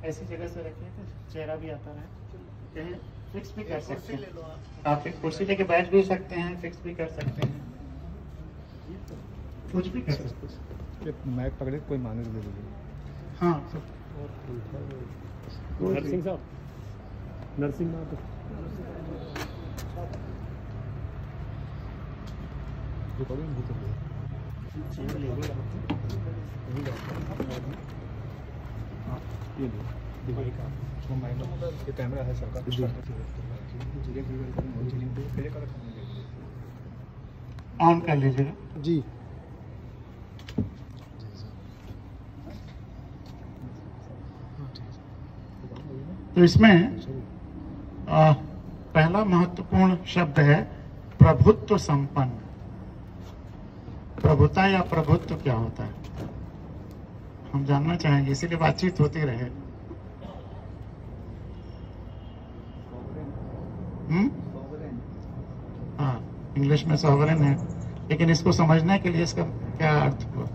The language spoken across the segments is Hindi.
ऐसी जगह से रखिए कि चेहरा भी आता रहे। कहीं फिक्स भी कर सकते हैं आप, एक कुर्सी लेके बैठ भी सकते हैं, फिक्स भी कर सकते हैं, कुछ भी कर सकते हैं। मैक पकड़े कोई माने दे दीजिए। हाँ नरसिंह साहब, नरसिंह साहब ये कैमरा है सरकार ऑन कर लीजिएगा जी। तो इसमें पहला महत्वपूर्ण शब्द है प्रभुत्व संपन्न। प्रभुता या प्रभुत्व क्या होता है हम जानना चाहेंगे, इसीलिए बातचीत होती रहे। हाँ, इंग्लिश में सॉवरेन है, लेकिन इसको समझने के लिए इसका क्या अर्थ हुआ?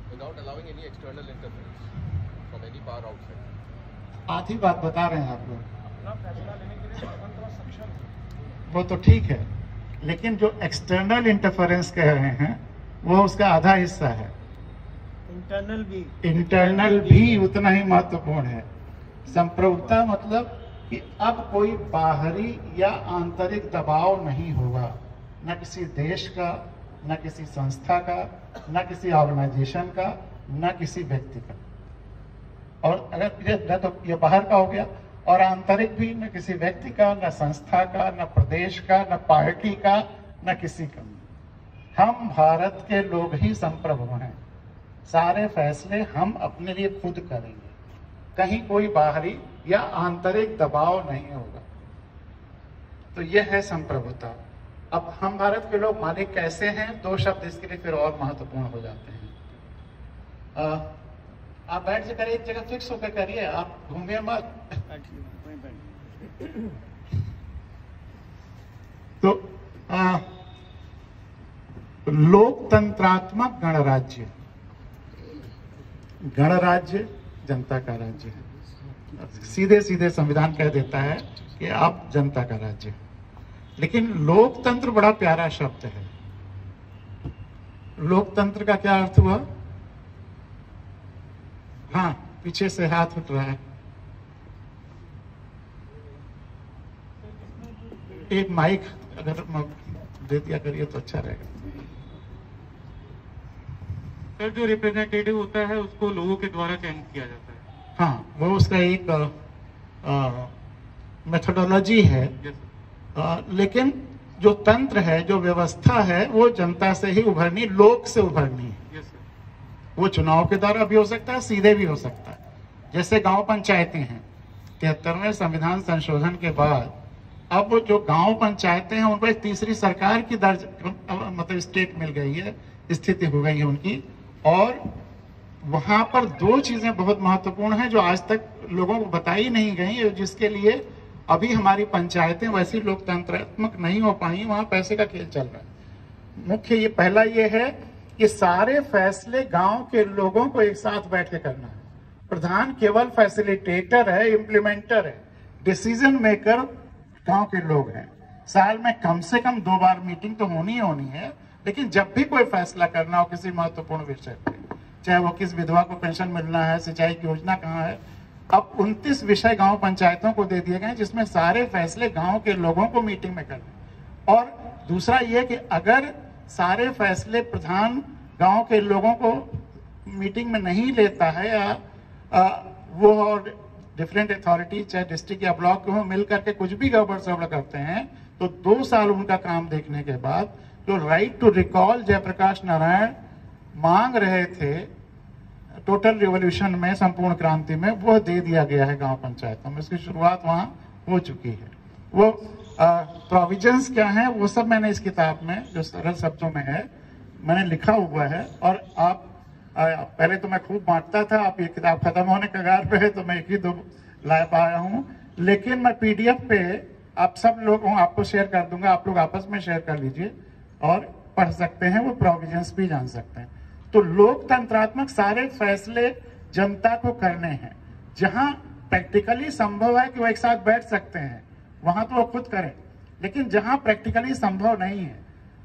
Without allowing any external interference from any power outside. आधी बात बता रहे हैं आप लोग। अपना फैसला लेने के लिए स्वतंत्र और सक्षम है। वो तो ठीक है, लेकिन जो एक्सटर्नल इंटरफेरेंस कह रहे हैं वो उसका आधा हिस्सा है। इंटरनल भी उतना ही महत्वपूर्ण है। संप्रभुता मतलब कि अब कोई बाहरी या आंतरिक दबाव नहीं होगा, न किसी देश का, न किसी संस्था का, न किसी ऑर्गेनाइजेशन का, न किसी व्यक्ति का। और अगर तो ये बाहर का हो गया, और आंतरिक भी न किसी व्यक्ति का, न संस्था का, न प्रदेश का, न पार्टी का, न किसी का। हम भारत के लोग ही संप्रभु हैं। सारे फैसले हम अपने लिए खुद करेंगे, कहीं कोई बाहरी या आंतरिक दबाव नहीं होगा। तो यह है संप्रभुता। अब हम भारत के लोग मालिक कैसे हैं, दो शब्द इसके लिए फिर और महत्वपूर्ण हो जाते हैं। आप बैठ जाकर एक जगह फिक्स होकर करिए, आप घूमिए मत। तो लोकतंत्रात्मक गणराज्य, गणराज्य जनता का राज्य है। सीधे सीधे संविधान कह देता है कि आप जनता का राज्य। लेकिन लोकतंत्र बड़ा प्यारा शब्द है। लोकतंत्र का क्या अर्थ हुआ? हाँ, पीछे से हाथ उठ रहा है। एक माइक अगर दे दिया करिए तो अच्छा रहेगा। सर, जो रिप्रेजेंटेटिव होता है उसको लोगों के द्वारा चयन किया जाता है। हाँ, वो उसका एक मेथोडोलॉजी है। लेकिन जो तंत्र है, जो व्यवस्था है, वो जनता से ही उभरनी, लोक से उभरनी है। वो चुनाव के द्वारा भी हो सकता है, सीधे भी हो सकता है। जैसे गांव पंचायतें हैं, 73वें संविधान संशोधन के बाद अब जो गांव पंचायतें हैं उनको एक तीसरी सरकार की मतलब स्टेट मिल गई है, स्थिति हो गई है उनकी। और वहां पर दो चीजें बहुत महत्वपूर्ण हैं जो आज तक लोगों को बताई नहीं गई, जिसके लिए अभी हमारी पंचायतें वैसी लोकतंत्रात्मक नहीं हो पाई। वहां पैसे का खेल चल रहा है। मुख्य ये पहला ये है कि सारे फैसले गांव के लोगों को एक साथ बैठ के करना है। प्रधान केवल फैसिलिटेटर है, इम्प्लीमेंटर है, डिसीजन मेकर गांव के लोग हैं। साल में कम से कम 2 बार मीटिंग तो होनी ही होनी है, लेकिन जब भी कोई फैसला करना हो किसी महत्वपूर्ण विषय पे, चाहे वो किस विधवा को पेंशन मिलना है, सिंचाई की योजना कहाँ है, अब 29 विषय गांव पंचायतों को दे दिए गए, जिसमें सारे फैसले गांव के लोगों को मीटिंग में करने। और दूसरा ये कि अगर सारे फैसले प्रधान गांव के लोगों को मीटिंग में नहीं लेता है, या वो और डिफरेंट अथॉरिटी चाहे डिस्ट्रिक्ट या ब्लॉक के हो मिल करके कुछ भी गड़बड़ सड़बड़ करते हैं, तो 2 साल उनका काम देखने के बाद जो right to recall Jayaprakash Narayan मांग रहे थे टोटल रिवॉल्यूशन में, संपूर्ण क्रांति में, वो दे दिया गया है गांव पंचायतों में। इसकी शुरुआत वहां हो चुकी है। वो प्रोविजंस क्या है वो सब मैंने इस किताब में जो सरल शब्दों में है मैंने लिखा हुआ है, और आप पहले तो मैं खूब बांटता था, आप ये किताब खत्म होने कगार पे है तो मैं एक ही दो ला पाया हूँ, लेकिन मैं PDF पे आप सब लोगों आपको शेयर कर दूंगा, आप लोग आपस में शेयर कर लीजिए और पढ़ सकते हैं, वो प्रोविजंस भी जान सकते हैं। तो लोकतंत्रात्मक सारे फैसले जनता को करने हैं। जहां प्रैक्टिकली संभव है कि वो एक साथ बैठ सकते हैं वहां तो वो खुद करें, लेकिन जहां प्रैक्टिकली संभव नहीं है,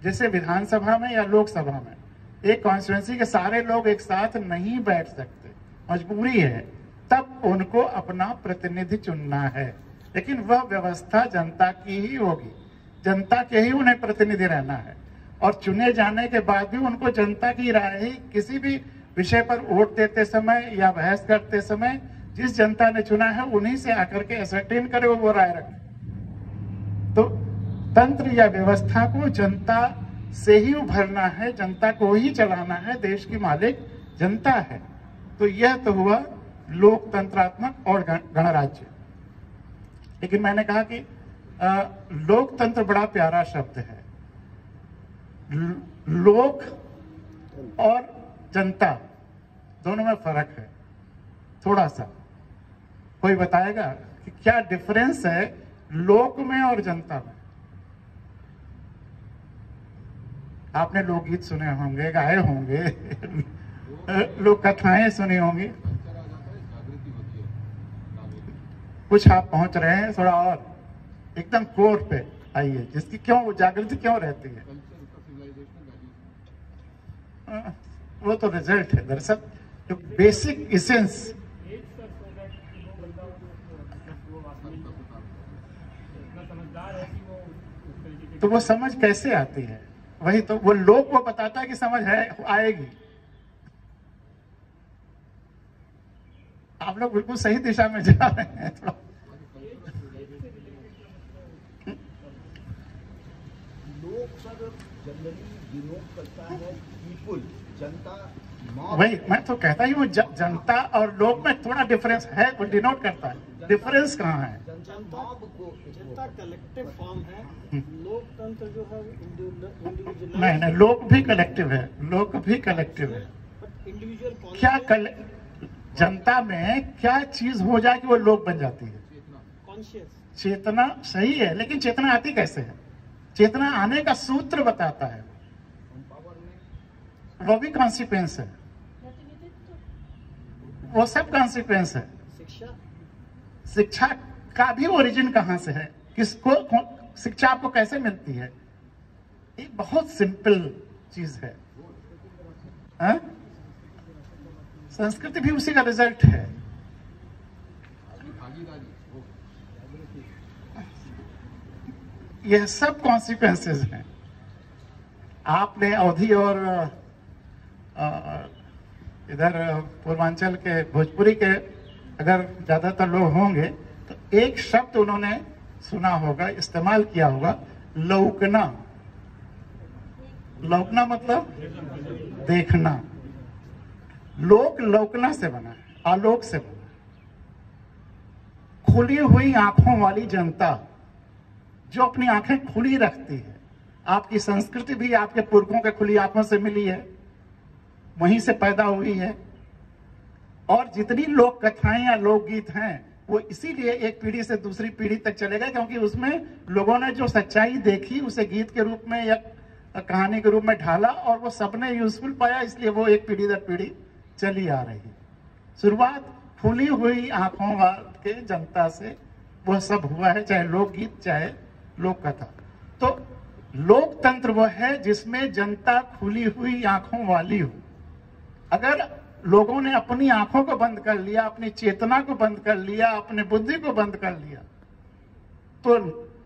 जैसे विधानसभा में या लोकसभा में, एक कॉन्स्टिट्यूएंसी के सारे लोग एक साथ नहीं बैठ सकते, मजबूरी है, तब उनको अपना प्रतिनिधि चुनना है। लेकिन वह व्यवस्था जनता की ही होगी, जनता के ही उन्हें प्रतिनिधि रहना है, और चुने जाने के बाद भी उनको जनता की राय ही, किसी भी विषय पर वोट देते समय या बहस करते समय जिस जनता ने चुना है उन्हीं से आकर के असर्टेन करे वो राय रखें। तो तंत्र या व्यवस्था को जनता से ही उभरना है, जनता को ही चलाना है, देश की मालिक जनता है। तो यह तो हुआ लोकतंत्रात्मक और गणराज्य। लेकिन मैंने कहा कि लोकतंत्र बड़ा प्यारा शब्द है। लोक और जनता दोनों में फर्क है थोड़ा सा। कोई बताएगा कि क्या डिफरेंस है लोक में और जनता में? आपने लोकगीत सुने होंगे, गाए होंगे, लोक कथाएं सुनी होंगी, कुछ आप पहुंच रहे हैं थोड़ा और एकदम कोर पे आइए, जिसकी क्यों जागृति क्यों रहती है। वो तो रिजल्ट है दरअसल, जो बेसिक इसेंस। तो वो समझ कैसे आती है? वही तो वो लोग को बताता है कि समझ है, आएगी। आप लोग बिल्कुल सही दिशा में जा रहे हैं। थोड़ा लोग सर जनरली डिनोट करता है पीपुल, जनता, वही मैं तो कहता ही हूँ, जनता और लोग में थोड़ा डिफरेंस है, वो डिनोट करता है। डिफरेंस कहाँ है? जनता कलेक्टिव फॉर्म है, लोकतंत्र जो है इंडिविजुअल। नहीं, लोग भी कलेक्टिव है, लोग भी कलेक्टिव है। इंडिविजुअल क्या जनता में क्या चीज हो जाए कि वो लोग बन जाती है? कॉन्शियस चेतना। सही है, लेकिन चेतना आती कैसे है? चेतना आने का सूत्र बताता है, वो भी कॉन्सिक्वेंस है, वो सब कॉन्सिक्वेंस है। शिक्षा का भी ओरिजिन कहां से है? किसको शिक्षा आपको कैसे मिलती है? एक बहुत सिंपल चीज है। संस्कृति भी उसी का रिजल्ट है। यह सब कॉन्सिक्वेंसेस हैं। आपने अवधि और इधर पूर्वांचल के भोजपुरी के अगर ज्यादातर लोग होंगे तो एक शब्द उन्होंने सुना होगा, इस्तेमाल किया होगा, लौकना। लौकना मतलब देखना। लोक लौकना से बना है, आलोक से बना। खुली हुई आंखों वाली जनता जो अपनी आंखें खुली रखती है। आपकी संस्कृति भी आपके पुरखों के खुली आंखों से मिली है, वहीं से पैदा हुई है। और जितनी लोक कथाएं या लोकगीत हैं वो इसीलिए एक पीढ़ी से दूसरी पीढ़ी तक चलेगा, क्योंकि उसमें लोगों ने जो सच्चाई देखी उसे गीत के रूप में या कहानी के रूप में ढाला और वो सबने यूजफुल पाया, इसलिए वो एक पीढ़ी दर पीढ़ी चली आ रही है। शुरुआत खुली हुई आंखों के जनता से वह सब हुआ है, चाहे लोकगीत चाहे लोक कथा। तो लोकतंत्र वह है जिसमें जनता खुली हुई आंखों वाली हो। अगर लोगों ने अपनी आंखों को बंद कर लिया, अपनी चेतना को बंद कर लिया, अपने बुद्धि को बंद कर लिया, तो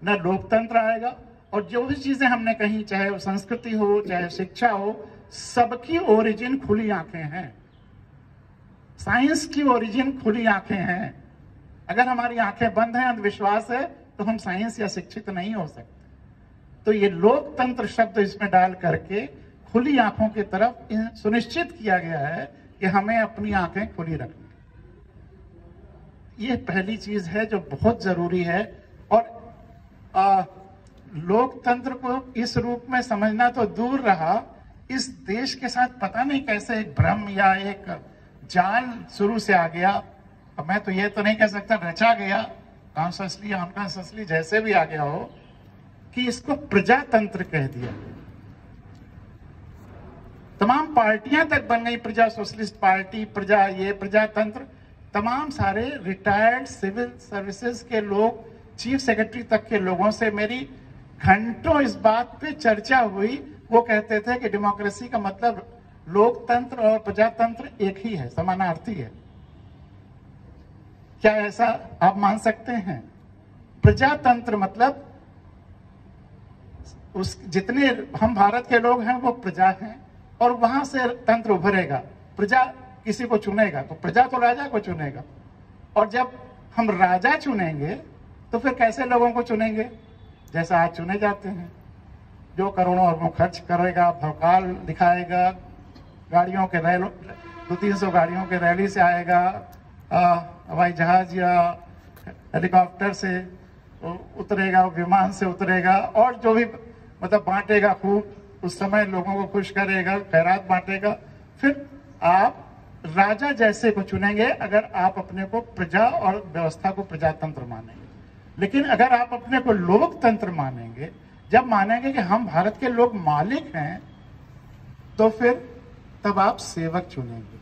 न लोकतंत्र आएगा। और जो भी चीजें हमने कही, चाहे वो संस्कृति हो चाहे शिक्षा हो, सबकी ओरिजिन खुली आंखें हैं। साइंस की ओरिजिन खुली आंखें हैं। अगर हमारी आंखें बंद हैं, अंधविश्वास है, तो हम साइंस या शिक्षित नहीं हो सकते। तो ये लोकतंत्र शब्द इसमें डाल करके खुली आंखों की तरफ सुनिश्चित किया गया है कि हमें अपनी आंखें खुली रखनी। ये पहली चीज है जो बहुत जरूरी है। और लोकतंत्र को इस रूप में समझना तो दूर रहा, इस देश के साथ पता नहीं कैसे एक भ्रम या एक जाल शुरू से आ गया। अब मैं तो ये तो नहीं कह सकता रचा गया, कॉन्शियसली अनकॉन्शियसली जैसे भी आ गया हो, कि इसको प्रजातंत्र कह दिया। तमाम पार्टियां तक बन गई, प्रजा सोशलिस्ट पार्टी, प्रजा ये प्रजातंत्र। तमाम सारे रिटायर्ड सिविल सर्विसेज के लोग, चीफ सेक्रेटरी तक के लोगों से मेरी घंटों इस बात पे चर्चा हुई। वो कहते थे कि डेमोक्रेसी का मतलब लोकतंत्र और प्रजातंत्र एक ही है, समानार्थी है। क्या ऐसा आप मान सकते हैं? प्रजातंत्र मतलब उस जितने हम भारत के लोग हैं वो प्रजा हैं, और वहां से तंत्र उभरेगा। प्रजा किसी को चुनेगा तो प्रजा तो राजा को चुनेगा, और जब हम राजा चुनेंगे तो फिर कैसे लोगों को चुनेंगे? जैसा आज चुने जाते हैं, जो करोड़ों अरबों खर्च करेगा, भौकाल दिखाएगा, गाड़ियों के रैल 200-300 गाड़ियों के रैली से आएगा, हवाई जहाज या हेलीकॉप्टर से उतरेगा, विमान से उतरेगा, और जो भी मतलब बांटेगा खूब, उस समय लोगों को खुश करेगा, खैरात बांटेगा। फिर आप राजा जैसे को चुनेंगे अगर आप अपने को प्रजा और व्यवस्था को प्रजातंत्र मानेंगे। लेकिन अगर आप अपने को लोकतंत्र मानेंगे, जब मानेंगे कि हम भारत के लोग मालिक हैं, तो फिर तब आप सेवक चुनेंगे।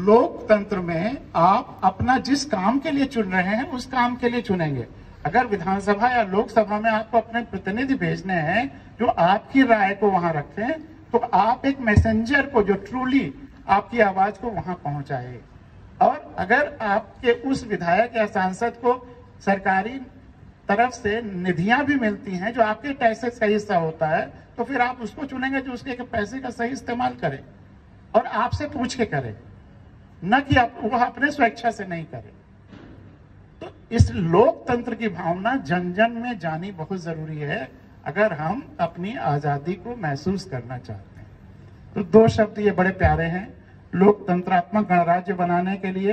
लोकतंत्र में आप अपना जिस काम के लिए चुन रहे हैं उस काम के लिए चुनेंगे। अगर विधानसभा या लोकसभा में आपको अपने प्रतिनिधि भेजने हैं जो आपकी राय को वहां रखें, तो आप एक मैसेंजर को जो ट्रूली आपकी आवाज को वहां पहुंचाए। और अगर आपके उस विधायक या सांसद को सरकारी तरफ से निधियां भी मिलती हैं जो आपके टैक्सेस का हिस्सा होता है, तो फिर आप उसको चुनेंगे जो उसके पैसे का सही इस्तेमाल करे और आपसे पूछ के करे, न कि आप वह अपने स्वेच्छा से नहीं करे। तो इस लोकतंत्र की भावना जन जन में जानी बहुत जरूरी है अगर हम अपनी आजादी को महसूस करना चाहते हैं। तो 2 शब्द ये बड़े प्यारे हैं, लोकतंत्रात्मक गणराज्य बनाने के लिए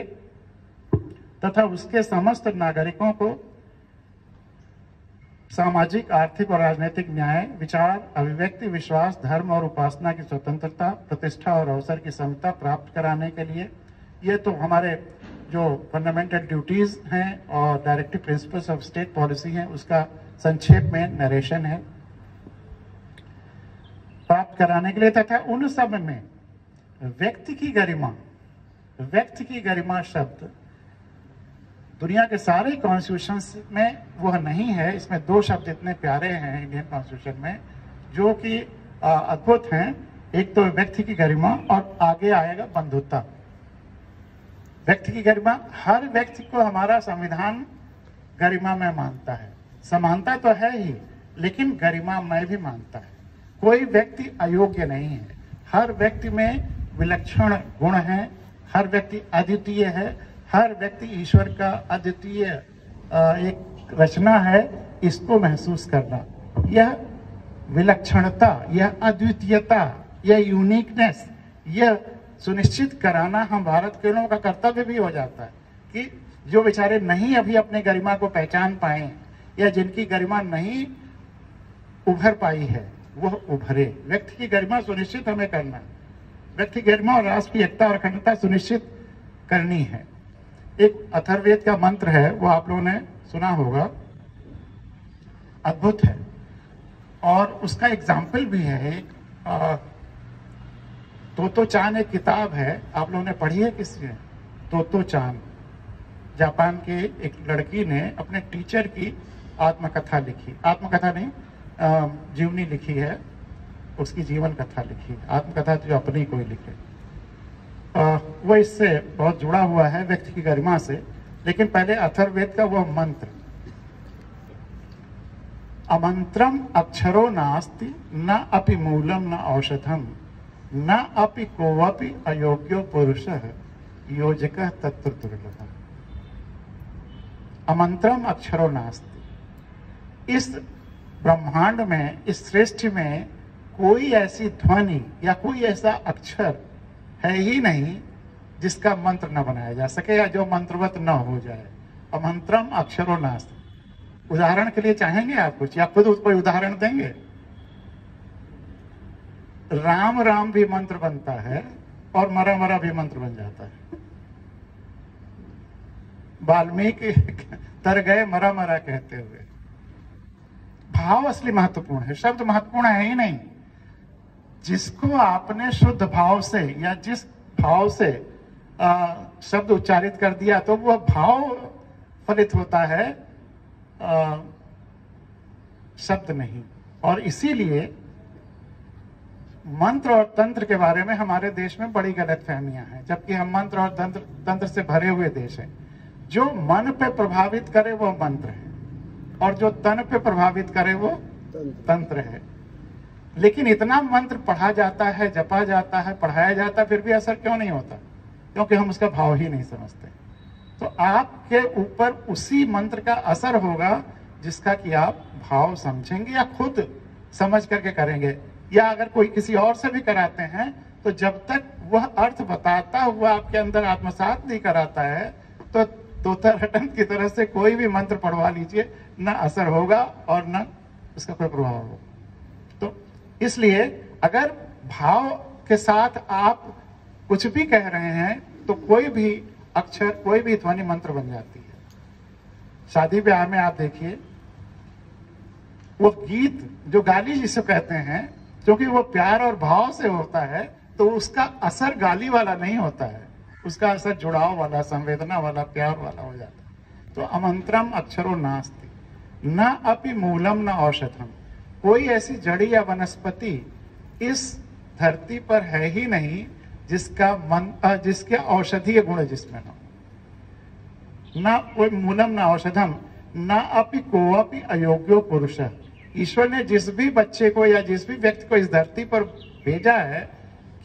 तथा उसके समस्त नागरिकों को सामाजिक, आर्थिक और राजनीतिक न्याय, विचार, अभिव्यक्ति, विश्वास, धर्म और उपासना की स्वतंत्रता, प्रतिष्ठा और अवसर की समता प्राप्त कराने के लिए। ये तो हमारे जो फंडामेंटल ड्यूटीज हैं और directive principles of state policy हैं उसका संक्षेप में नरेशन है। प्राप्त कराने के लिए तथा उन सब में व्यक्ति की गरिमा शब्द दुनिया के सारे कॉन्स्टिट्यूशन में वह नहीं है। इसमें 2 शब्द इतने प्यारे हैं इंडियन कॉन्स्टिट्यूशन में जो कि अद्भुत हैं। एक तो व्यक्ति की गरिमा और आगे आएगा बंधुता। व्यक्ति की गरिमा, हर व्यक्ति को हमारा संविधान गरिमा में मानता है। समानता तो है ही, लेकिन गरिमा में भी मानता है। कोई व्यक्ति अयोग्य नहीं है, हर व्यक्ति में विलक्षण गुण है, हर व्यक्ति अद्वितीय है, हर व्यक्ति ईश्वर का अद्वितीय एक रचना है। इसको महसूस करना, यह विलक्षणता, यह अद्वितीयता, यह यूनिकनेस, यह सुनिश्चित कराना हम भारत के लोगों का कर्तव्य भी हो जाता है कि जो बेचारे नहीं अभी अपने गरिमा को पहचान पाए या जिनकी गरिमा नहीं उभर पाई है वह उभरे। व्यक्ति की गरिमा सुनिश्चित हमें करना है, व्यक्ति की गरिमा और राष्ट्र की एकता और अखंडता सुनिश्चित करनी है। एक अथर्ववेद का मंत्र है, वो आप लोगों ने सुना होगा, अद्भुत है और उसका एग्जाम्पल भी है। तोतो चान एक किताब है, आप लोगों ने पढ़ी है किसी ने? तोतो चान, जापान के एक लड़की ने अपने टीचर की आत्मकथा लिखी, आत्मकथा नहीं जीवनी लिखी है, उसकी जीवन कथा लिखी। आत्मकथा तो अपनी कोई लिखे, वो इससे बहुत जुड़ा हुआ है व्यक्ति की गरिमा से। लेकिन पहले अथर्ववेद का वह मंत्र, अमंत्रम अक्षरो नास्ति न अपि मूलम न औषधम न अपि कोवपि अयोग्यो पुरुषः योजकः तत्र दुर्लभम्। अमंत्रम अक्षरो नास्ति, इस ब्रह्मांड में, इस सृष्टि में कोई ऐसी ध्वनि या कोई ऐसा अक्षर है ही नहीं जिसका मंत्र न बनाया जा सके या जो मंत्रवत न हो जाए। अमंत्रम अक्षरो नास्ति। उदाहरण के लिए चाहेंगे आप कुछ या खुद कोई उदाहरण देंगे? राम राम भी मंत्र बनता है और मरा मरा भी मंत्र बन जाता है। वाल्मीकि तर गए मरा मरा कहते हुए। भाव असली महत्वपूर्ण है, शब्द महत्वपूर्ण है ही नहीं। जिसको आपने शुद्ध भाव से या जिस भाव से शब्द उच्चारित कर दिया तो वह भाव फलित होता है, शब्द नहीं। और इसीलिए मंत्र और तंत्र के बारे में हमारे देश में बड़ी गलतफहमियां हैं, जबकि हम मंत्र और तंत्र से भरे हुए देश हैं। जो मन पे प्रभावित करे वो मंत्र है और जो तन पे प्रभावित करे वो तंत्र है। लेकिन इतना मंत्र पढ़ा जाता है, जपा जाता है, पढ़ाया जाता है, फिर भी असर क्यों नहीं होता? क्योंकि हम उसका भाव ही नहीं समझते। तो आपके ऊपर उसी मंत्र का असर होगा जिसका कि आप भाव समझेंगे या खुद समझ करके करेंगे, या अगर कोई किसी और से भी कराते हैं तो जब तक वह अर्थ बताता हुआ आपके अंदर आत्मसात नहीं कराता है तो तोता रटन की तरह से कोई भी मंत्र पढ़वा लीजिए, न असर होगा और न उसका कोई प्रभाव होगा। तो इसलिए अगर भाव के साथ आप कुछ भी कह रहे हैं तो कोई भी अक्षर, कोई भी ध्वनि मंत्र बन जाती है। शादी ब्याह में आप देखिए, वो गीत जो गाली जिसे कहते हैं, क्योंकि वो प्यार और भाव से होता है तो उसका असर गाली वाला नहीं होता है, उसका असर जुड़ाव वाला, संवेदना वाला, प्यार वाला हो जाता है। तो अमंत्रम अक्षरो नास्ति न अपि मूलम न औषधम। कोई ऐसी जड़ी या वनस्पति इस धरती पर है ही नहीं जिसके औषधीय गुण जिसमें न, कोई मूलम न औषधम न अपि कोअपि अयोग्यो पुरुष। ईश्वर ने जिस भी बच्चे को या जिस भी व्यक्ति को इस धरती पर भेजा है,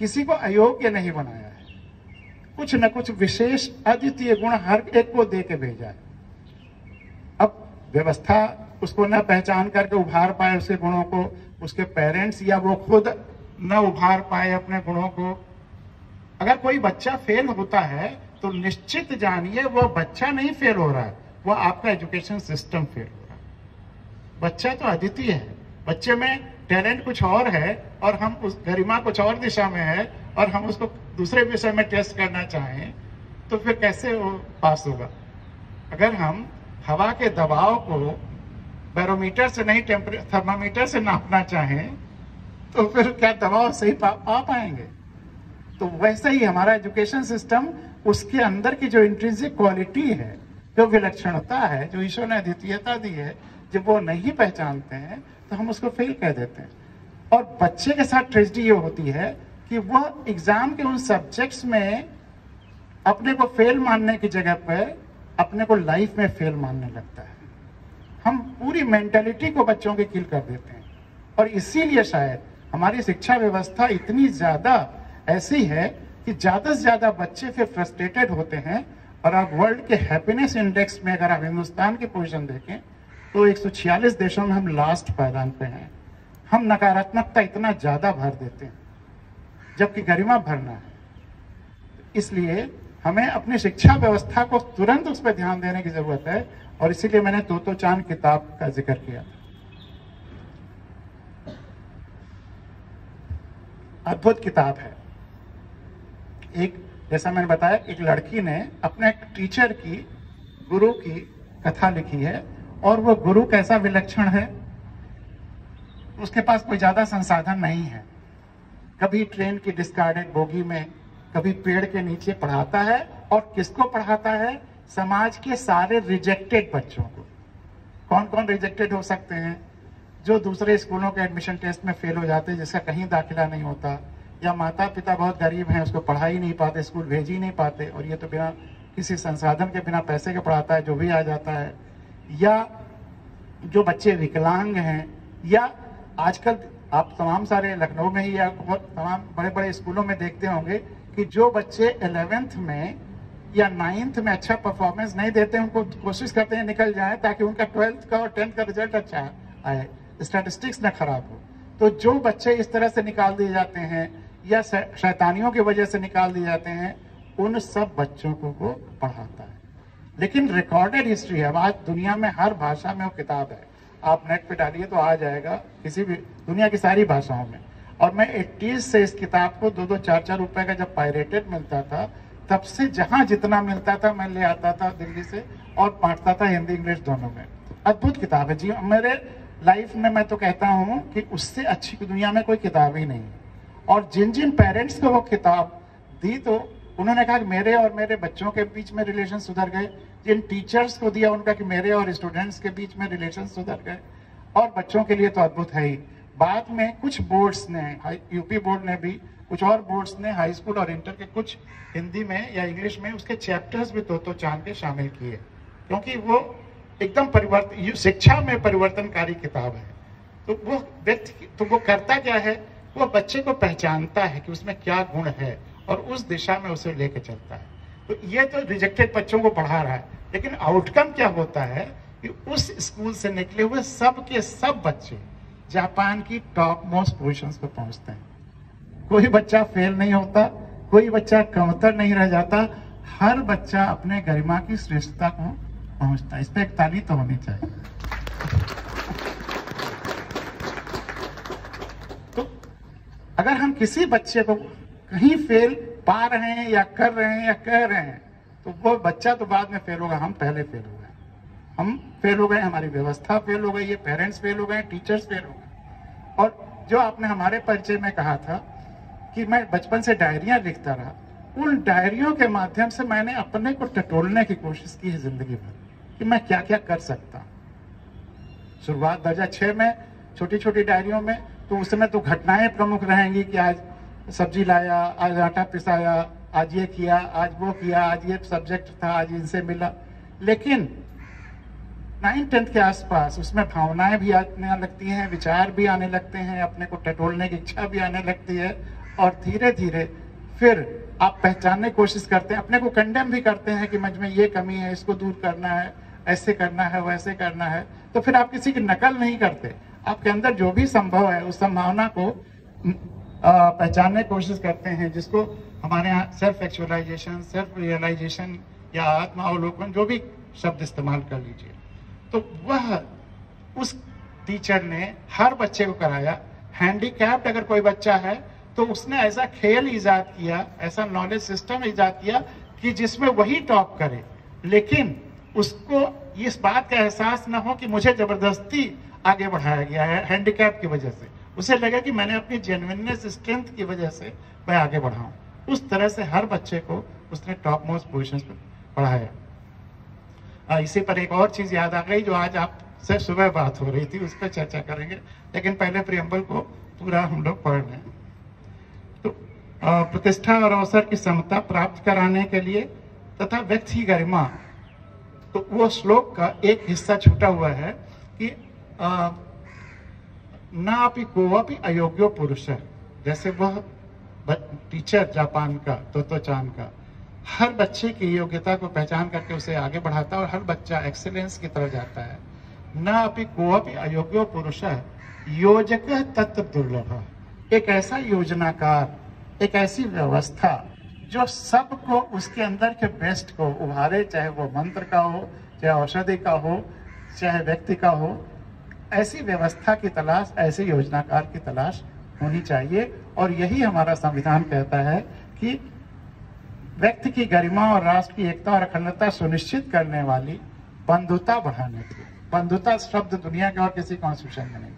किसी को अयोग्य नहीं बनाया है। कुछ न कुछ विशेष अद्वितीय गुण हर एक को दे के भेजा है। अब व्यवस्था उसको न पहचान करके उभार पाए उसके गुणों को, उसके पेरेंट्स या वो खुद न उभार पाए अपने गुणों को। अगर कोई बच्चा फेल होता है तो निश्चित जानिए वो बच्चा नहीं फेल हो रहा है, वो आपका एजुकेशन सिस्टम फेल हो रहा है। बच्चा तो अद्वितीय है, बच्चे में टैलेंट कुछ और है और हम उस गरिमा कुछ और दिशा में है और हम उसको दूसरे विषय में टेस्ट करना चाहें तो फिर कैसे वो पास होगा? अगर हम हवा के दबाव को बैरोमीटर से नहीं थर्मामीटर से नापना चाहें तो फिर क्या दबाव सही पा पाएंगे? तो वैसे ही हमारा एजुकेशन सिस्टम, उसके अंदर की जो इंट्रिंसिक क्वालिटी है, जो विलक्षणता है, जो ईश्वर ने अद्वितीयता दी है, जब वो नहीं पहचानते हैं तो हम उसको फेल कह देते हैं। और बच्चे के साथ ट्रेजेडी ये होती है कि वह एग्जाम के उन सब्जेक्ट्स में अपने को फेल मानने की जगह पर अपने को लाइफ में फेल मानने लगता है। हम पूरी मेंटालिटी को बच्चों की किल कर देते हैं। और इसीलिए शायद हमारी शिक्षा व्यवस्था इतनी ज्यादा ऐसी है कि ज्यादा से ज्यादा बच्चे फिर फ्रस्ट्रेटेड होते हैं। और आप वर्ल्ड के हैप्पीनेस इंडेक्स में अगर आप हिंदुस्तान की पोजीशन देखें तो 146 देशों में हम लास्ट पायदान पे हैं। हम नकारात्मकता इतना ज्यादा भर देते हैं जबकि गरिमा भरना है। इसलिए हमें अपनी शिक्षा व्यवस्था को तुरंत उस पर ध्यान देने की जरूरत है। और इसीलिए मैंने तोतो चांद किताब का जिक्र किया था। अद्भुत किताब है। एक, जैसा मैंने बताया, एक लड़की ने अपने एक टीचर की, गुरु की कथा लिखी है। और वो गुरु कैसा विलक्षण है, उसके पास कोई ज्यादा संसाधन नहीं है। कभी ट्रेन की डिस्कार्डेड बोगी में, कभी पेड़ के नीचे पढ़ाता है। और किसको पढ़ाता है? समाज के सारे रिजेक्टेड बच्चों को। कौन कौन रिजेक्टेड हो सकते हैं? जो दूसरे स्कूलों के एडमिशन टेस्ट में फेल हो जाते हैं, जिसका कहीं दाखिला नहीं होता, या माता पिता बहुत गरीब हैं, उसको पढ़ा ही नहीं पाते, स्कूल भेज ही नहीं पाते, और ये तो बिना किसी संसाधन के, बिना पैसे के पढ़ाता है, जो भी आ जाता है। या जो बच्चे विकलांग हैं, या आजकल आप तमाम सारे लखनऊ में ही या तमाम बड़े बड़े स्कूलों में देखते होंगे कि जो बच्चे 11th में या 9th में अच्छा परफॉर्मेंस नहीं देते, उनको कोशिश करते हैं निकल जाए ताकि उनका 12th का और 10th का रिजल्ट अच्छा आए, स्टैटिस्टिक्स ना खराब हो। तो जो बच्चे इस तरह से निकाल दिए जाते हैं या शैतानियों की वजह से निकाल दिए जाते हैं, उन सब बच्चों को वो पढ़ाता है। लेकिन रिकॉर्डेड हिस्ट्री है। आज दुनिया में हर भाषा में वो किताब है, आप नेट पे डालिए तो आ जाएगा, किसी भी दुनिया की सारी भाषाओं में। और मैं 80s से इस किताब को 2-2, 4-4 रुपए का जब पायरेटेड मिलता था, तब से जहां जितना मिलता था मैं ले आता था दिल्ली से और पढ़ता था हिंदी इंग्लिश दोनों में। अद्भुत किताब है जी, मेरे लाइफ में मैं तो कहता हूं कि उससे अच्छी दुनिया में कोई किताब ही नहीं। और जिन जिन पेरेंट्स को वो किताब दी तो उन्होंने कहा कि मेरे और मेरे बच्चों के बीच में रिलेशन सुधर गए। जिन टीचर्स को दिया उनका कि मेरे और स्टूडेंट्स के बीच में रिलेशन सुधर गए। और बच्चों के लिए तो अद्भुत है ही। बाद में कुछ बोर्ड्स ने, यूपी बोर्ड ने भी, कुछ और बोर्ड्स ने हाई स्कूल और इंटर के कुछ हिंदी में या इंग्लिश में उसके चैप्टर्स भी तो चांद के शामिल किए, क्योंकि वो एकदम परिवर्तन, शिक्षा में परिवर्तनकारी किताब है। तो वो व्यक्ति, तो वो करता क्या है, वो बच्चे को पहचानता है कि उसमें क्या गुण है और उस दिशा में उसे लेके चलता है। तो ये तो रिजेक्टेड बच्चों को पढ़ा रहा है, लेकिन आउटकम क्या होता है कि उस स्कूल से निकले हुए सब के सब बच्चे जापान की टॉप मोस्ट पोजीशंस पे पहुंचते हैं। कोई बच्चा फेल नहीं होता, कोई बच्चा कमतर नहीं रह जाता, हर बच्चा अपने गरिमा की श्रेष्ठता को पहुंचता है। इस पे एक ताली तो होनी चाहिए। तो अगर हम किसी बच्चे को कहीं फेल पा रहे हैं या कर रहे हैं या कह रहे हैं, तो वो बच्चा तो बाद में फेल होगा, हम पहले फेल हो गए। हम फेल हो गए, हमारी व्यवस्था फेल हो गई है, पेरेंट्स फेल हो गए, टीचर्स फेल हो गए। और जो आपने हमारे परिचय में कहा था कि मैं बचपन से डायरियां लिखता रहा, उन डायरियों के माध्यम से मैंने अपने को टटोलने की कोशिश की है जिंदगी भर कि मैं क्या क्या कर सकता। शुरुआत दर्जा 6 में छोटी छोटी डायरियों में, तो उस समय तो घटनाएं प्रमुख रहेंगी कि आज सब्जी लाया, आज आटा पिसाया, आज ये किया, आज वो किया, आज ये सब्जेक्ट था, आज इनसे मिला। लेकिन 9th-10th के आसपास उसमें भावनाएं भी आने लगती हैं, विचार भी आने लगते हैं, अपने को टटोलने की इच्छा भी आने लगती है, और धीरे धीरे फिर आप पहचानने की कोशिश करते हैं, अपने को कंडेम भी करते हैं कि मुझ में ये कमी है, इसको दूर करना है, ऐसे करना है, वैसे करना है। तो फिर आप किसी की नकल नहीं करते, आपके अंदर जो भी संभव है उस संभावना को पहचानने की कोशिश करते हैं, जिसको हमारे यहाँ सेल्फ एक्चुअलाइजेशन, सेल्फ रियलाइजेशन या आत्मावलोकन, जो भी शब्द इस्तेमाल कर लीजिए। तो वह उस टीचर ने हर बच्चे को कराया। हैंडीकैप्ड अगर कोई बच्चा है तो उसने ऐसा खेल इजाद किया, ऐसा नॉलेज सिस्टम इजाद किया कि जिसमें वही टॉप करे, लेकिन उसको इस बात का एहसास न हो कि मुझे जबरदस्ती आगे बढ़ाया गया है हैंडीकैप की वजह से। उसे लगा कि मैंने अपनी जेन्युइननेस, स्ट्रेंथ की वजह से मैं आगे बढ़ाऊं। उस तरह से हर बच्चे को उसने टॉप मोस्ट पोजीशंस पे पढ़ाया। इसी पर एक और चीज याद आ गई जो आज आपसे सुबह बात हो रही थी, उस पर चर्चा करेंगे, लेकिन पहले प्रियम्बल को पूरा हम लोग पढ़ लें। तो प्रतिष्ठा और अवसर की समता प्राप्त कराने के लिए तथा व्यक्ति की गरिमा, तो वो श्लोक का एक हिस्सा छूटा हुआ है कि ना अपि कोऽपि अयोग्यो पुरुष है। जैसे वह टीचर जापान का तो चांद का हर बच्चे की योग्यता को पहचान करके उसे आगे बढ़ाता है और हर बच्चा एक्सीलेंस की तरफ जाता है। न अपि कोऽपि अयोग्यो पुरुषः योजकः तत्र दुर्लभः। एक ऐसा योजनाकार, एक ऐसी व्यवस्था जो सबको उसके अंदर के बेस्ट को उभारे, चाहे वो मंत्र का हो, चाहे औषधि का हो, चाहे व्यक्ति का हो। ऐसी व्यवस्था की तलाश, ऐसे योजनाकार की तलाश होनी चाहिए। और यही हमारा संविधान कहता है कि व्यक्ति की गरिमा और राष्ट्र की एकता और अखंडता सुनिश्चित करने वाली बंधुता बढ़ाने की। बंधुता शब्द दुनिया के और किसी कॉन्स्टिट्यूशन में नहीं।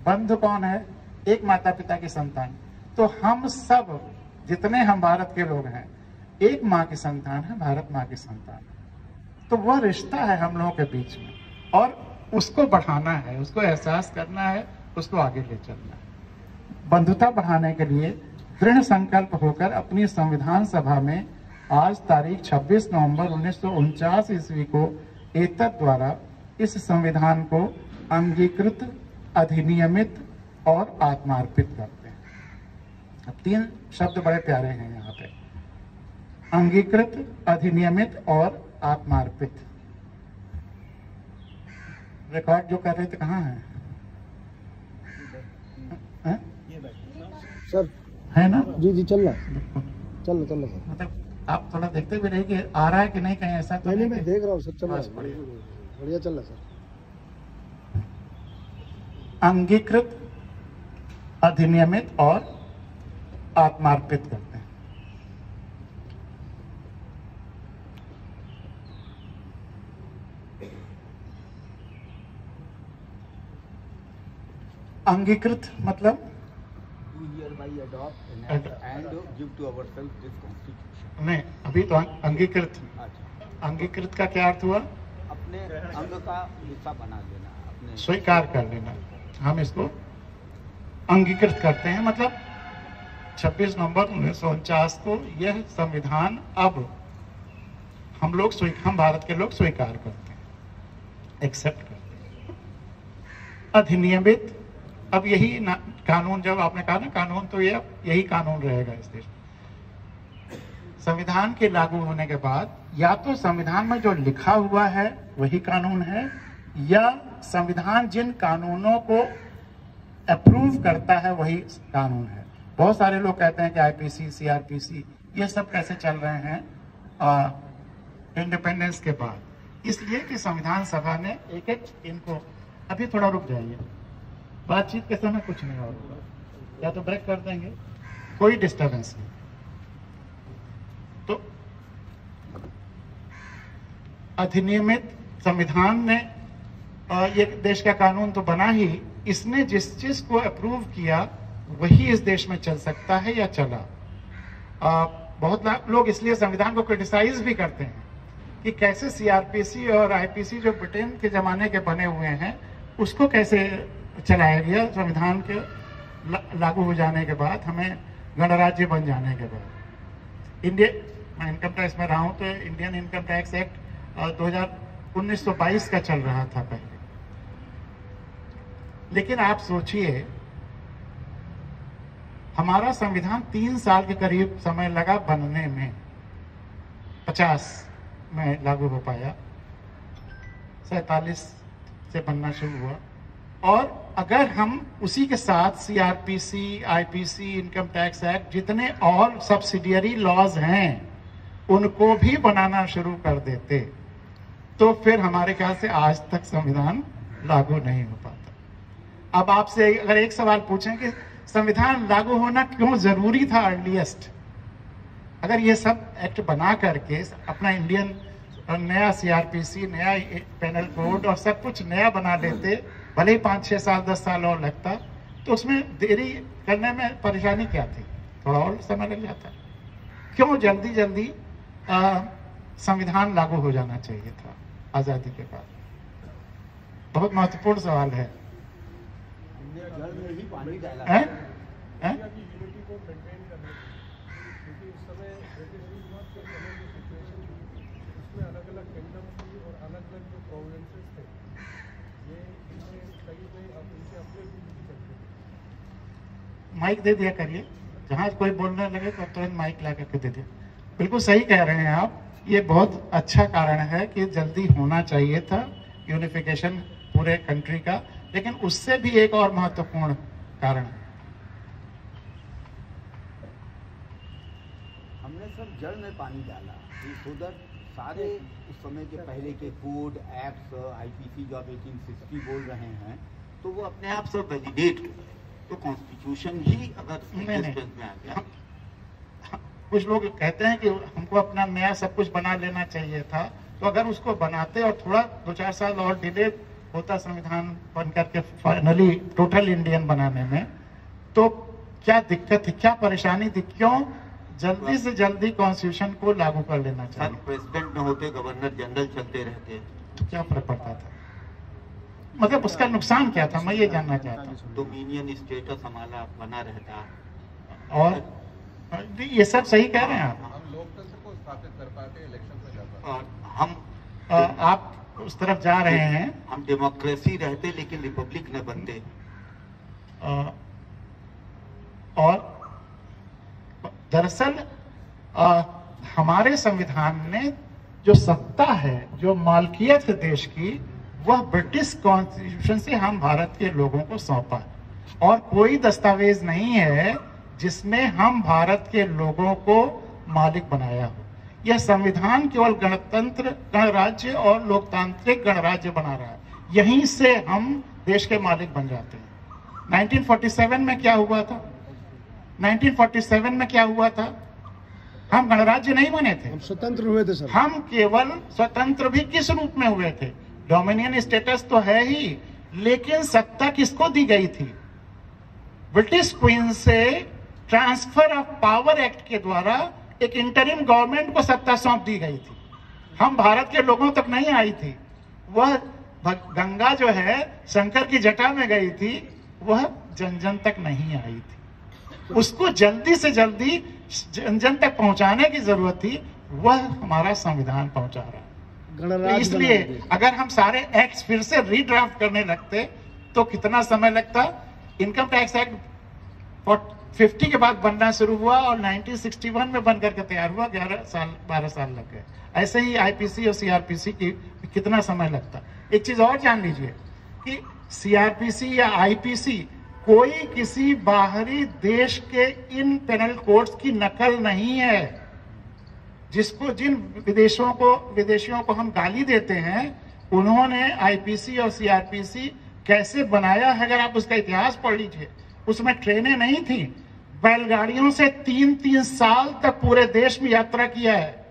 बंधु कौन है? एक माता पिता की संतान। तो हम सब जितने हम भारत के लोग हैं, एक माँ की संतान है, भारत माँ की संतान है। तो वह रिश्ता है हम लोगों के बीच में, और उसको बढ़ाना है, उसको एहसास करना है, उसको आगे ले चलना है। बंधुता बढ़ाने के लिए दृढ़ संकल्प होकर अपनी संविधान सभा में आज तारीख 26 नवंबर 1949 ईस्वी को एतद द्वारा इस संविधान को अंगीकृत, अधिनियमित और आत्मार्पित करते हैं। अब 3 शब्द बड़े प्यारे हैं यहाँ पे, अंगीकृत, अधिनियमित और आत्मार्पित। रिकॉर्ड जो कर रहे थे कहाँ है? सर है ना? जी चल रहा है, चल रहा सर। मतलब आप थोड़ा देखते भी रहिए कि आ रहा है कि नहीं, कहीं ऐसा तो नहीं मैं देख रहा हूँ सर, चल रहा है, बढ़िया चल रहा है सर। अंगीकृत, अधिनियमित और आत्मार्पित करते हैं। अंगीकृत मतलब We hereby adopt and give to ourselves this constitution. नहीं, अभी तो अंगीकृत। अच्छा, अंगीकृत का क्या अर्थ हुआ? अपने अंग का हिस्सा बना लेना, अपने स्वीकार कर लेना। हम इसको अंगीकृत करते हैं, मतलब 26 नवंबर 1949 को यह संविधान अब हम भारत के लोग स्वीकार करते हैं, एक्सेप्ट करते हैं। अधिनियमित, अब यही कानून, जब आपने कहा ना कानून, तो यही कानून रहेगा इस देश में। संविधान के लागू होने के बाद या तो संविधान में जो लिखा हुआ है वही कानून है, या संविधान जिन कानूनों को अप्रूव करता है वही कानून है। बहुत सारे लोग कहते हैं कि आईपीसी, सीआरपीसी ये सब कैसे चल रहे हैं इंडिपेंडेंस के बाद, इसलिए कि संविधान सभा ने एक एक इनको, अभी थोड़ा रुक जाइए, बातचीत के समय कुछ नहीं और होगा, या तो ब्रेक कर देंगे, कोई डिस्टर्बेंस नहीं। तो अधिनियमित संविधान ने ये देश का कानून तो बना ही, इसने जिस चीज को अप्रूव किया वही इस देश में चल सकता है या चला। बहुत लोग इसलिए संविधान को क्रिटिसाइज भी करते हैं कि कैसे सीआरपीसी और आईपीसी जो ब्रिटेन के जमाने के बने हुए हैं उसको कैसे चलाया गया संविधान के लागू हो जाने के बाद, हमें गणराज्य बन जाने के बाद। मैं इनकम टैक्स में रहा हूं, तो इंडियन इनकम टैक्स एक्ट 1922 का चल रहा था पहले। लेकिन आप सोचिए, हमारा संविधान 3 साल के करीब समय लगा बनने में, 50 में लागू हो पाया, 47 से बनना शुरू हुआ। और अगर हम उसी के साथ CrPC, IPC, income tax act, जितने और सब्सिडियरी लॉज हैं उनको भी बनाना शुरू कर देते, तो फिर हमारे ख्याल से आज तक संविधान लागू नहीं हो पाता। अब आपसे अगर एक सवाल पूछें कि संविधान लागू होना क्यों जरूरी था अर्लीस्ट, अगर ये सब एक्ट बना करके अपना इंडियन नया सीआरपीसी, नया पेनल कोड और सब कुछ नया बना लेते, भले ही 5, 6 साल 10 साल और लगता, तो उसमें देरी करने में परेशानी क्या थी? थोड़ा और समय लग जाता। क्यों जल्दी जल्दी संविधान लागू हो जाना चाहिए था आजादी के बाद? बहुत महत्वपूर्ण सवाल है। जल में ही पानी डाला हैं? इंडिया की यूनिटी को मेंटेन करने के लिए, क्योंकि उस समय ब्रिटिश रूल के समय की सिचुएशन थी, उसमें अलग अलग किंगडम थी और अलग अलग जो प्रोविंसेस थे, ये इनसे कई में अब इनके अपने रूल भी चलते थे। माइक दे दिया करिए, जहां कोई बोलने लगे तो तुरंत माइक ला करके दे दिया। बिल्कुल सही कह रहे हैं आप, ये बहुत अच्छा कारण है कि जल्दी होना चाहिए था यूनिफिकेशन पूरे कंट्री का, लेकिन उससे भी एक और महत्वपूर्ण कारण है। हमने सब जल में पानी डाला, सो दैट सारे उस समय के पहले के कोड एक्ट्स, आईपीसी जो आप 1860 बोल रहे हैं, तो वो अपने आप सब वैलिडेट हो गए। तो कॉन्स्टिट्यूशन ही अगर एग्जिस्टेंस में आ गया, कुछ लोग कहते हैं कि हमको अपना नया सब कुछ बना लेना चाहिए था, तो अगर उसको बनाते और थोड़ा 2-4 साल और डिले होता संविधान बन करके फाइनली टोटल इंडियन बनाने में, तो क्या दिक्कत थी, क्या परेशानी थी? क्यों जल्दी से जल्दी कॉन्स्टिट्यूशन को लागू कर लेना चाहिए? प्रेसिडेंट न होते, गवर्नर जनरल चलते रहते, तो क्या फर्क पड़ता था? मतलब उसका नुकसान क्या था, मैं ये जानना चाहता हूँ। डोमिनियन स्टेटस हमारा बना रहता। और ये सब सही कह रहे हैं आप। हम लोकतंत्र को स्थापित कर पाते, इलेक्शन में जा पाते। और हम आप उस तरफ जा रहे हैं। हम डेमोक्रेसी रहते लेकिन रिपब्लिक न बनते। और दरअसल हमारे संविधान ने जो सत्ता है, जो मालकियत है देश की, वह ब्रिटिश कॉन्स्टिट्यूशन से हम भारत के लोगों को सौंपा, और कोई दस्तावेज नहीं है जिसमें हम भारत के लोगों को मालिक बनाया हो। यह संविधान केवल गणतंत्र, गणराज्य और लोकतांत्रिक गणराज्य बना रहा है। यहीं से हम देश के मालिक बन जाते हैं। 1947 में क्या हुआ था? 1947 में क्या हुआ था? हम गणराज्य नहीं बने थे, हम स्वतंत्र हुए थे सर। हम केवल स्वतंत्र भी किस रूप में हुए थे? डोमिनियन स्टेटस तो है ही, लेकिन सत्ता किसको दी गई थी? ब्रिटिश क्वीन से ट्रांसफर ऑफ पावर एक्ट के द्वारा एक इंटरिम गवर्नमेंट को सत्ता सौंप दी गई थी। हम भारत के लोगों तक नहीं आई थी, वह गंगा जो है शंकर की जटा में गई थी, वह जन जन तक नहीं आई थी। उसको जल्दी से जल्दी जन जन तक पहुंचाने की जरूरत थी, वह हमारा संविधान पहुंचा रहा है। तो इसलिए अगर हम सारे एक्ट्स फिर से रीड्राफ्ट करने लगते तो कितना समय लगता? इनकम टैक्स एक्ट 50 के बाद बनना शुरू हुआ और 1961 में बन करके तैयार हुआ, 12 साल लग गए। ऐसे ही आईपीसी और सीआरपीसी की कितना समय लगता? एक चीज और जान लीजिए कि सीआरपीसी या आईपीसी कोई किसी बाहरी देश के इन पेनल कोड्स की नकल नहीं है। जिन विदेशियों को हम गाली देते हैं, उन्होंने आईपीसी और सीआरपीसी कैसे बनाया है, अगर आप उसका इतिहास पढ़ लीजिए, उसमें ट्रेनें नहीं थी, बैलगाड़ियों से 3-3 साल तक पूरे देश में यात्रा किया है।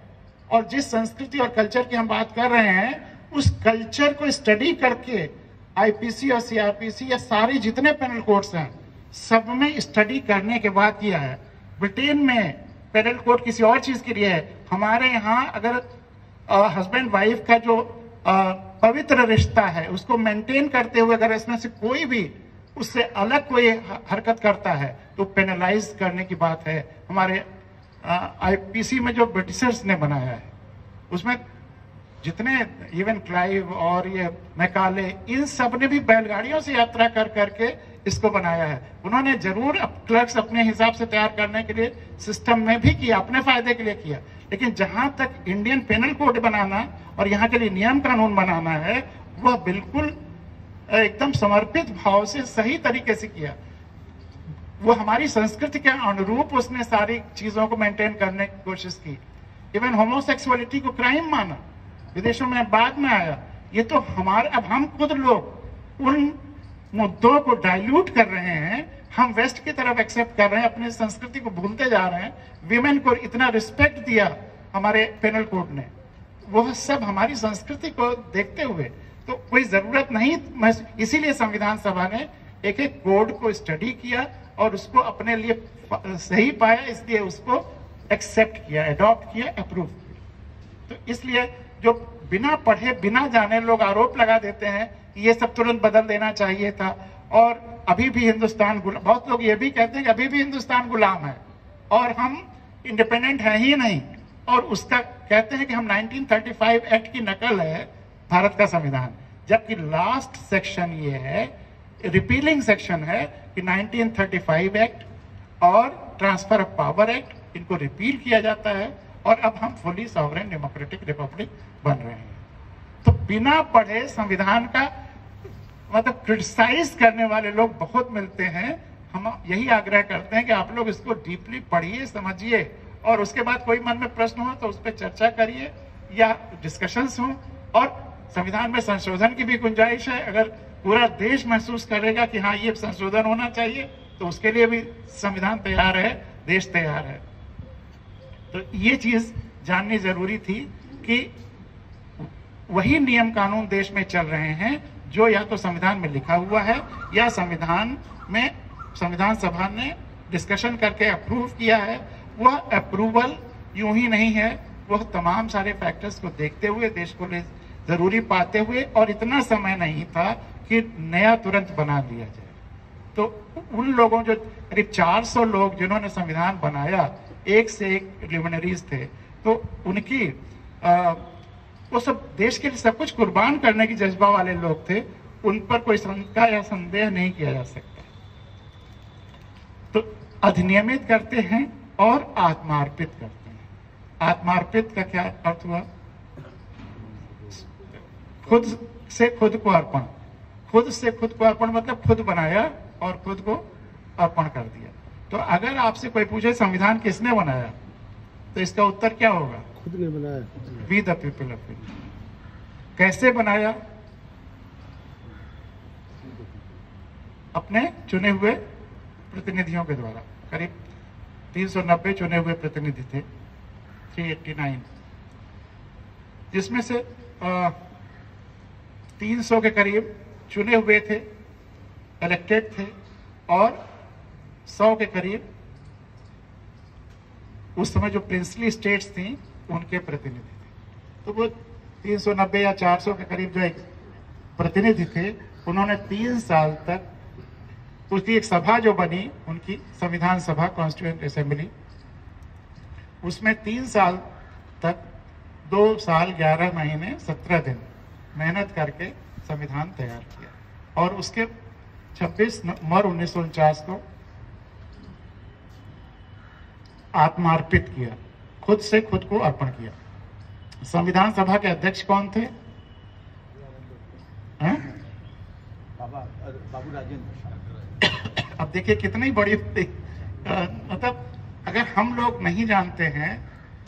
और जिस संस्कृति और कल्चर की हम बात कर रहे हैं, उस कल्चर को स्टडी करके आईपीसी और सीआरपीसी या सारे जितने पेनल कोड्स हैं, सब में स्टडी करने के बाद किया है। ब्रिटेन में पेनल कोड किसी और चीज के लिए है, हमारे यहाँ अगर हस्बैंड वाइफ का जो पवित्र रिश्ता है उसको मेंटेन करते हुए अगर इसमें से कोई भी उससे अलग कोई हरकत करता है तो पेनलाइज करने की बात है। हमारे आईपीसी में जो ब्रिटिशर्स ने बनाया है, उसमें जितने इवन क्लाइव और ये मैकाले, इन सब ने भी बैलगाड़ियों से यात्रा कर करके इसको बनाया है। उन्होंने जरूर क्लर्क्स अपने हिसाब से तैयार करने के लिए सिस्टम में भी किया, अपने फायदे के लिए किया, लेकिन जहां तक इंडियन पेनल कोड बनाना और यहाँ के लिए नियम कानून बनाना है, वह बिल्कुल एकदम समर्पित भाव से सही तरीके से किया। वो हमारी संस्कृति के अनुरूप उसने सारी चीजों को मेंटेन करने की कोशिश की। इवन होमोसेक्सुअलिटी को क्राइम माना, विदेशों में बाद में आया। ये तो हमारे, अब हम खुद लोग उन मुद्दों को डाइल्यूट कर रहे हैं, हम वेस्ट की तरफ एक्सेप्ट कर रहे हैं, अपनी संस्कृति को भूलते जा रहे हैं। विमेन को इतना रिस्पेक्ट दिया हमारे पेनल कोड ने, वह सब हमारी संस्कृति को देखते हुए, तो कोई जरूरत नहीं। इसीलिए संविधान सभा ने एक एक कोड को स्टडी किया और उसको अपने लिए सही पाया, इसलिए उसको एक्सेप्ट किया, अडॉप्ट किया, अप्रूव किया। तो इसलिए जो बिना पढ़े बिना जाने लोग आरोप लगा देते हैं कि ये सब तुरंत बदल देना चाहिए था, और अभी भी हिंदुस्तान बहुत लोग ये भी कहते हैं कि अभी भी हिंदुस्तान गुलाम है और हम इंडिपेंडेंट हैं ही नहीं, और उसका कहते हैं कि हम 1935 एक्ट की नकल है भारत का संविधान, जबकि लास्ट सेक्शन ये है, रिपीलिंग सेक्शन है कि 1935 एक्ट और ट्रांसफर ऑफ पावर एक्ट, इनको रिपील किया जाता है और अब हम फुली सॉवरेन डेमोक्रेटिक रिपब्लिक बन रहे हैं। तो बिना पढ़े संविधान का मतलब क्रिटिसाइज करने वाले लोग बहुत मिलते हैं। हम यही आग्रह करते हैं कि आप लोग इसको डीपली पढ़िए, समझिए, और उसके बाद कोई मन में प्रश्न हो तो उस पर चर्चा करिए या डिस्कशंस हो। और संविधान में संशोधन की भी गुंजाइश है। अगर पूरा देश महसूस करेगा कि हाँ ये संशोधन होना चाहिए, तो उसके लिए भी संविधान तैयार है, देश तैयार है। तो ये चीज जाननी जरूरी थी कि वही नियम कानून देश में चल रहे हैं जो या तो संविधान में लिखा हुआ है या संविधान सभा ने डिस्कशन करके अप्रूव किया है। वह अप्रूवल यूं ही नहीं है, वह तमाम सारे फैक्टर्स को देखते हुए, देश को जरूरी पाते हुए, और इतना समय नहीं था कि नया तुरंत बना लिया जाए। तो उन लोगों, जो करीब 400 लोग जिन्होंने संविधान बनाया, एक से एक लिमिनरीज थे, तो उनकी वो सब देश के लिए सब कुछ कुर्बान करने की जज्बा वाले लोग थे, उन पर कोई शंका या संदेह नहीं किया जा सकता। तो अधिनियमित करते हैं और आत्मार्पित करते हैं। आत्मार्पित का क्या अर्थ हुआ? खुद से खुद को अर्पण। खुद से खुद को अर्पण मतलब खुद बनाया और खुद को अर्पण कर दिया। तो अगर आपसे कोई पूछे संविधान किसने बनाया, तो इसका उत्तर क्या होगा? खुद ने बनाया। We the people of India. कैसे बनाया? अपने चुने हुए प्रतिनिधियों के द्वारा। करीब 390 चुने हुए प्रतिनिधि थे, 389, जिसमें से 300 के करीब चुने हुए थे, इलेक्टेड थे, और 100 के करीब उस समय जो प्रिंसली स्टेट्स थी उनके प्रतिनिधि थे। तो वो 390 या 400 के करीब जो एक प्रतिनिधि थे, उन्होंने 3 साल तक उसकी एक सभा जो बनी, उनकी संविधान सभा, कॉन्स्टिट्यूएंट असेंबली, उसमें 3 साल तक 2 साल 11 महीने 17 दिन मेहनत करके संविधान तैयार किया, और उसके 26 नवंबर 1949 को आत्मार्पित किया, खुद से खुद को अर्पण किया। संविधान सभा के अध्यक्ष कौन थे? बाबू राजेंद्र। अब देखिए कितनी बड़ी मतलब अगर हम लोग नहीं जानते हैं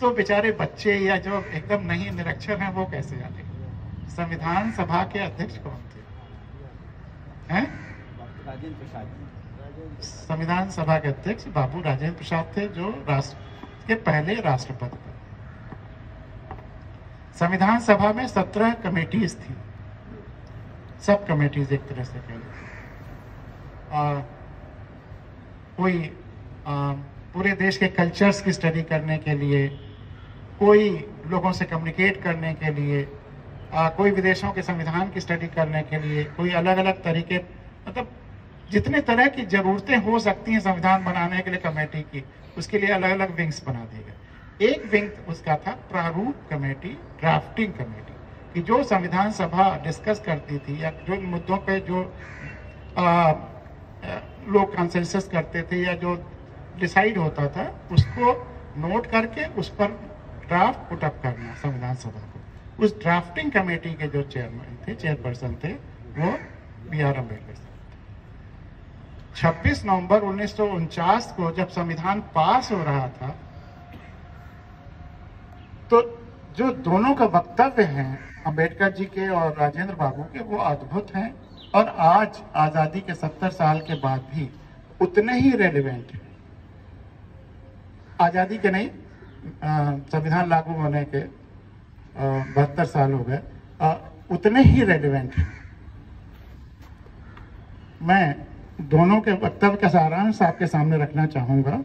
तो बेचारे बच्चे या जो एकदम नहीं निरक्षर हैं वो कैसे जाने। संविधान सभा के अध्यक्ष कौन थे? हैं? राजेंद्र प्रसाद। संविधान सभा के अध्यक्ष बाबू राजेंद्र प्रसाद थे, जो राष्ट्र के पहले राष्ट्रपति थे। संविधान सभा में 17 कमेटीज थी, सब कमेटीज एक तरह से कह लो। कोई पूरे देश के कल्चर्स की स्टडी करने के लिए, कोई लोगों से कम्युनिकेट करने के लिए, कोई विदेशों के संविधान की स्टडी करने के लिए, कोई अलग अलग तरीके, मतलब जितने तरह की जरूरतें हो सकती हैं संविधान बनाने के लिए कमेटी की, उसके लिए अलग अलग विंग्स बना दिए गए। एक विंग उसका था प्रारूप कमेटी, ड्राफ्टिंग कमेटी, कि जो संविधान सभा डिस्कस करती थी या जो मुद्दों पे जो लोग कंसेंसस करते थे या जो डिसाइड होता था, उसको नोट करके उस पर ड्राफ्ट पुट अप करना संविधान सभा को। उस ड्राफ्टिंग कमेटी के जो चेयरपर्सन थे वो B.R. अम्बेडकर साहब। 26 नवंबर 1949 को जब संविधान पास हो रहा था, तो जो दोनों का वक्तव्य है अम्बेडकर जी के और राजेंद्र बाबू के, वो अद्भुत हैं, और आज आजादी के 70 साल के बाद भी उतने ही रेलिवेंट हैं। आजादी के नहीं, संविधान लागू होने के 72 साल हो गए, उतने ही रेलिवेंट हैं। मैं दोनों के वक्तव्य का सारांश आपके सामने रखना चाहूंगा।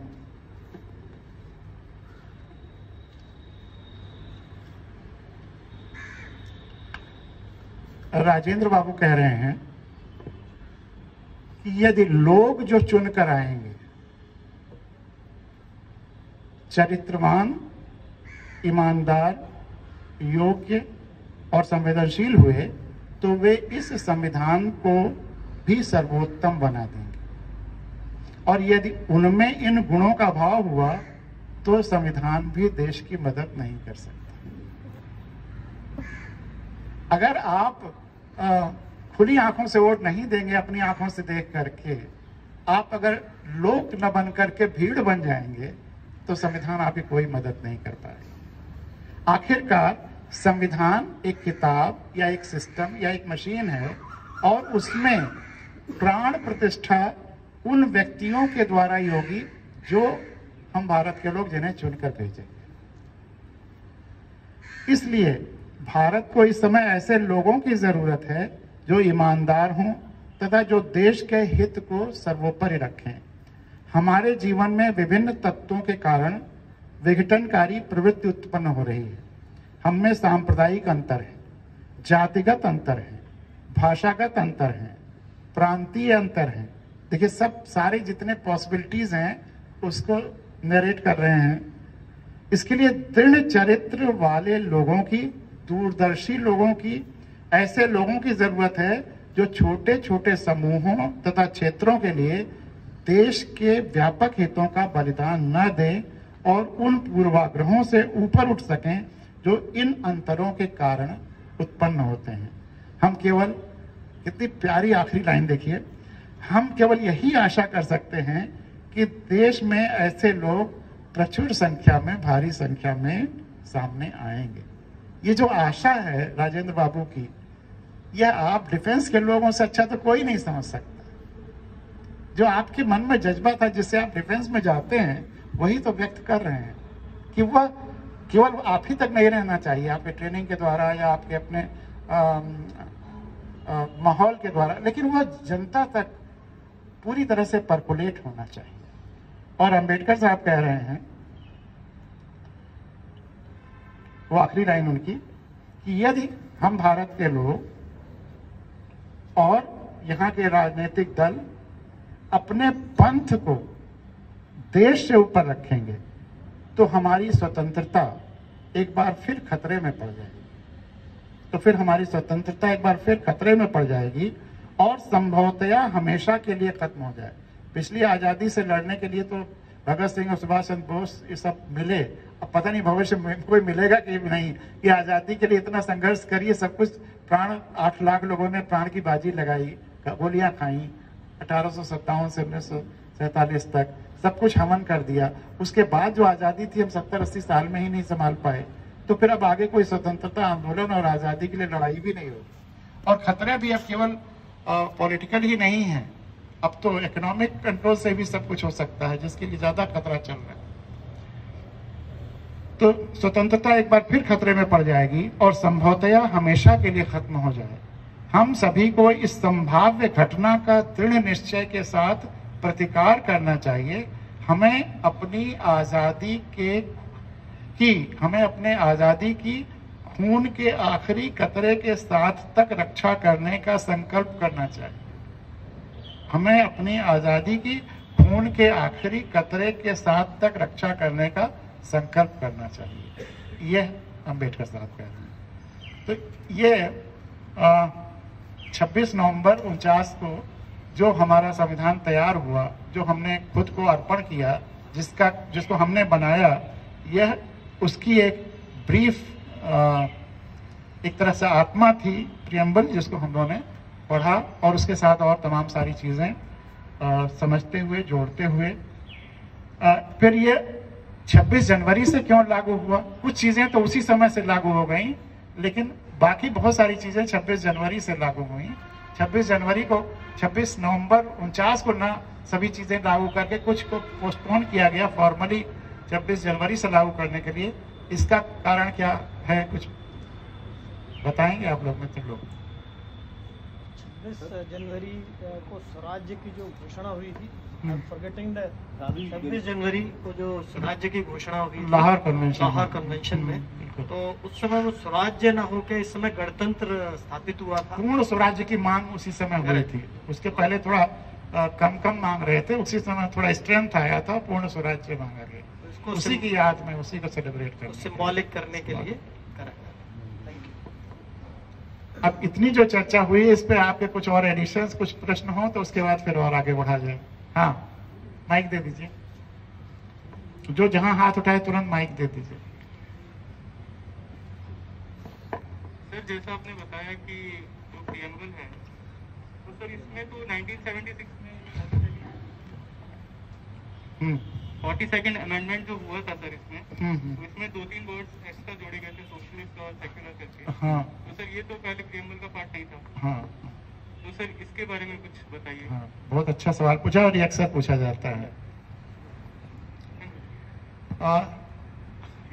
राजेंद्र बाबू कह रहे हैं कि यदि लोग जो चुनकर आएंगे चरित्रवान, ईमानदार, योग्य और संवेदनशील हुए, तो वे इस संविधान को भी सर्वोत्तम बना देंगे, और यदि उनमें इन गुणों का अभाव हुआ तो संविधान भी देश की मदद नहीं कर सकता। अगर आप खुली आंखों से वोट नहीं देंगे, अपनी आंखों से देख करके, आप अगर लोग न बन करके भीड़ बन जाएंगे, तो संविधान आपकी कोई मदद नहीं कर पाएगा। आखिरकार संविधान एक किताब या एक सिस्टम या एक मशीन है, और उसमें प्राण प्रतिष्ठा उन व्यक्तियों के द्वारा ही होगी जो हम भारत के लोग जिन्हें चुनकर भेजेंगे। इसलिए भारत को इस समय ऐसे लोगों की जरूरत है जो ईमानदार हों तथा जो देश के हित को सर्वोपरि रखें। हमारे जीवन में विभिन्न तत्वों के कारण विघटनकारी प्रवृत्ति उत्पन्न हो रही है। हम में सांप्रदायिक अंतर है, जातिगत अंतर है, भाषागत अंतर है, प्रांतीय अंतर है। देखिए, सब सारे जितने पॉसिबिलिटीज हैं उसको नरेट कर रहे हैं। इसके लिए दृढ़ चरित्र वाले लोगों की, दूरदर्शी लोगों की, ऐसे लोगों की जरूरत है जो छोटे छोटे समूहों तथा क्षेत्रों के लिए देश के व्यापक हितों का बलिदान न दें और उन पूर्वाग्रहों से ऊपर उठ सकें जो इन अंतरों के कारण उत्पन्न होते हैं। हम केवल, कितनी प्यारी आखिरी लाइन देखिए, हम केवल यही आशा कर सकते हैं कि देश में ऐसे लोग प्रचुर संख्या में, भारी संख्या में सामने आएंगे। ये जो आशा है राजेंद्र बाबू की, यह आप डिफेंस के लोगों से अच्छा तो कोई नहीं समझ सकता। जो आपके मन में जज्बा था जिससे आप डिफेंस में जाते हैं, वही तो व्यक्त कर रहे हैं कि वह केवल आप ही तक नहीं रहना चाहिए, आपके ट्रेनिंग के द्वारा या आपके अपने माहौल के द्वारा, लेकिन वह जनता तक पूरी तरह से परकोलेट होना चाहिए। और अंबेडकर साहब कह रहे हैं, वो आखिरी लाइन उनकी, कि यदि हम भारत के लोग और यहाँ के राजनीतिक दल अपने पंथ को देश से ऊपर रखेंगे तो हमारी स्वतंत्रता एक बार फिर खतरे में पड़ जाएगी। तो फिर हमारी स्वतंत्रता एक बार फिर खतरे में पड़ जाएगी और संभवतया हमेशा के लिए खत्म हो जाए। पिछली आज़ादी से लड़ने के लिए तो भगत सिंह और सुभाष चंद्र बोस ये सब मिले, अब पता नहीं भविष्य में कोई मिलेगा कि नहीं। कि आज़ादी के लिए इतना संघर्ष करिए, सब कुछ प्राण, 8 लाख लोगों ने प्राण की बाजी लगाई, गोलियां खाई, 1857 से 1947 तक सब कुछ हवन कर दिया। उसके बाद जो आज़ादी थी हम 70-80 साल में ही नहीं संभाल पाए, तो फिर अब आगे कोई स्वतंत्रता आंदोलन और आज़ादी के लिए लड़ाई भी नहीं होगी। और खतरे भी अब केवल पॉलिटिकल ही नहीं है, अब तो इकोनॉमिक कंट्रोल से भी सब कुछ हो सकता है, जिसके लिए ज्यादा खतरा चल रहा है। तो स्वतंत्रता एक बार फिर खतरे में पड़ जाएगी और संभवतया हमेशा के लिए खत्म हो जाए। हम सभी को इस संभाव्य घटना का दृढ़ निश्चय के साथ प्रतिकार करना चाहिए। हमें अपनी आजादी की खून के आखिरी कतरे के साथ तक रक्षा करने का संकल्प करना चाहिए। हमें अपनी आजादी की खून के आखिरी कतरे के साथ तक रक्षा करने का संकल्प करना चाहिए। यह अंबेडकर साहब कह रहे हैं। तो ये 26 नवंबर 49 को जो हमारा संविधान तैयार हुआ, जो हमने खुद को अर्पण किया, जिसको हमने बनाया, यह उसकी एक ब्रीफ एक तरह से आत्मा थी, प्रियम्बल, जिसको हम लोगों ने पढ़ा और उसके साथ और तमाम सारी चीजें समझते हुए, जोड़ते हुए फिर ये 26 जनवरी से क्यों लागू हुआ। कुछ चीजें तो उसी समय से लागू हो गई, लेकिन बाकी बहुत सारी चीजें 26 जनवरी से लागू हुई। 26 नवंबर 49 को ना सभी चीजें लागू करके कुछ को पोस्टपोन किया गया फॉर्मली 26 जनवरी से लागू करने के लिए। इसका कारण क्या है, कुछ बताएंगे आप लोग? मित्र लोग, 26 जनवरी को स्वराज्य की जो घोषणा हुई थी, फॉरगेटिंग द 26 जनवरी को जो स्वराज्य की घोषणा हुई थी लाहौर कन्वेंशन में, तो उस समय वो स्वराज्य न होकर इस समय गणतंत्र स्थापित हुआ था। पूर्ण स्वराज्य की मांग उसी समय हुई थी। उसके पहले थोड़ा कम मांग रहे थे, उसी समय थोड़ा स्ट्रेंथ आया था, पूर्ण स्वराज्य मांगा गया। उसी की याद में, उसी को सेलिब्रेट करने, सिंबॉलिक करने के लिए करा। अब इतनी जो चर्चा हुई, इस पे आपके कुछ और एडिशंस, कुछ प्रश्न हो तो उसके बाद फिर और आगे बढ़ा जाए। हाँ, माइक दे दीजिए, जो जहां हाथ उठाए तुरंत माइक दे दीजिए। सर, जैसा आपने बताया कि जो प्रियम्बल है, तो सर इसमें तो 1976 में 42nd अमेंडमेंट जो हुआ था सर इसमें, तो इसमें 2-3 वर्ड्स एक्स्ट्रा जोड़े गए थे, सोशलिस्ट और सेक्युलर करके। हाँ। तो सर ये तो पहले प्रियम्बल का पार्ट नहीं था। हाँ। तो सर इसके बारे में कुछ बताइए। हाँ, बहुत अच्छा सवाल पूछा और ये अक्सर पूछा जाता है।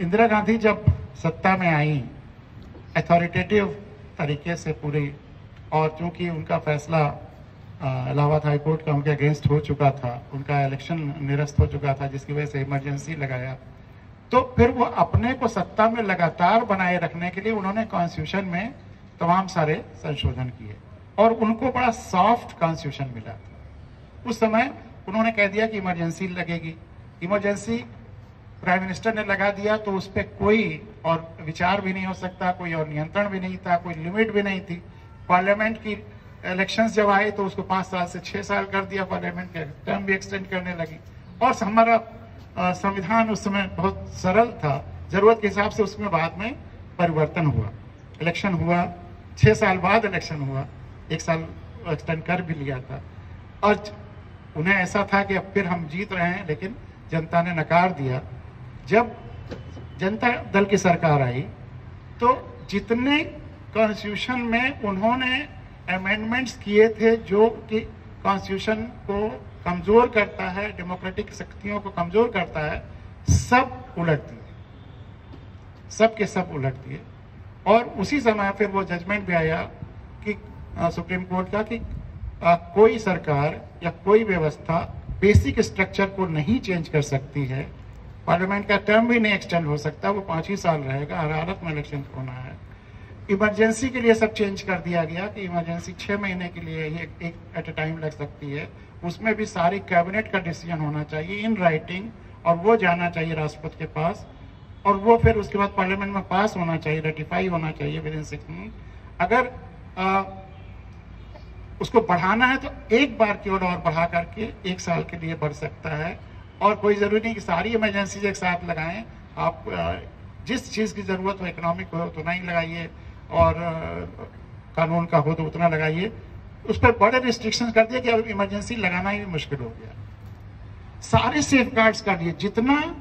इंदिरा गांधी जब सत्ता में आई अथॉरिटेटिव तरीके से पूरी, और चूंकि उनका फैसला इलाहाबाद हाई कोर्ट का उनके अगेंस्ट हो चुका था, उनका इलेक्शन निरस्त हो चुका था, जिसकी वजह से इमरजेंसी लगाया, तो फिर वो अपने को सत्ता में लगातार बनाए रखने के लिए उन्होंने कॉन्स्टिट्यूशन में तमाम सारे संशोधन किए और उनको बड़ा सॉफ्ट कॉन्स्टिट्यूशन मिला। उस समय उन्होंने कह दिया कि इमरजेंसी लगेगी। इमरजेंसी प्राइम मिनिस्टर ने लगा दिया तो उस पर कोई और विचार भी नहीं हो सकता, कोई और नियंत्रण भी नहीं था, कोई लिमिट भी नहीं थी। पार्लियामेंट की इलेक्शंस जब आए तो उसको 5 साल से 6 साल कर दिया, पार्लियामेंट के टर्म भी एक्सटेंड करने लगी। और हमारा संविधान उस समय बहुत सरल था, जरूरत के हिसाब से उसमें बाद में परिवर्तन हुआ, इलेक्शन हुआ, 6 साल बाद इलेक्शन हुआ, 1 साल एक्सटेंड कर भी लिया था। और उन्हें ऐसा था कि अब फिर हम जीत रहे हैं, लेकिन जनता ने नकार दिया। जब जनता दल की सरकार आई तो जितने कॉन्स्टिट्यूशन में उन्होंने अमेंडमेंट्स किए थे जो कि कॉन्स्टिट्यूशन को कमजोर करता है, डेमोक्रेटिक शक्तियों को कमजोर करता है, सब उलट दिए, सब के सब उलट दिए। और उसी समय फिर वो जजमेंट भी आया कि सुप्रीम कोर्ट का कि कोई सरकार या कोई व्यवस्था बेसिक स्ट्रक्चर को नहीं चेंज कर सकती है, पार्लियामेंट का टर्म भी नहीं एक्सटेंड हो सकता, वो 5 ही साल रहेगा, हर हालत में इलेक्शन होना है। इमरजेंसी के लिए सब चेंज कर दिया गया कि इमरजेंसी 6 महीने के लिए ही एक एट ए टाइम लग सकती है, उसमें भी सारी कैबिनेट का डिसीजन होना चाहिए इन राइटिंग, और वो जाना चाहिए राष्ट्रपति के पास, और वो फिर उसके बाद पार्लियामेंट में पास होना चाहिए, रेटिफाई होना चाहिए विद इन 6 मंथ। अगर उसको बढ़ाना है तो एक बार की ओर और बढ़ा करके 1 साल के लिए बढ़ सकता है, और कोई जरूरी नहीं कि सारी इमरजेंसी एक साथ लगाएं। आप जिस चीज की जरूरत हो, इकोनॉमिक हो तो नहीं लगाइए, और कानून का हो तो उतना लगाइए। उस पर बड़े रिस्ट्रिक्शंस कर दिए कि अब इमरजेंसी लगाना ही मुश्किल हो गया। सारे सेफ गार्ड्स कर लिए, जितना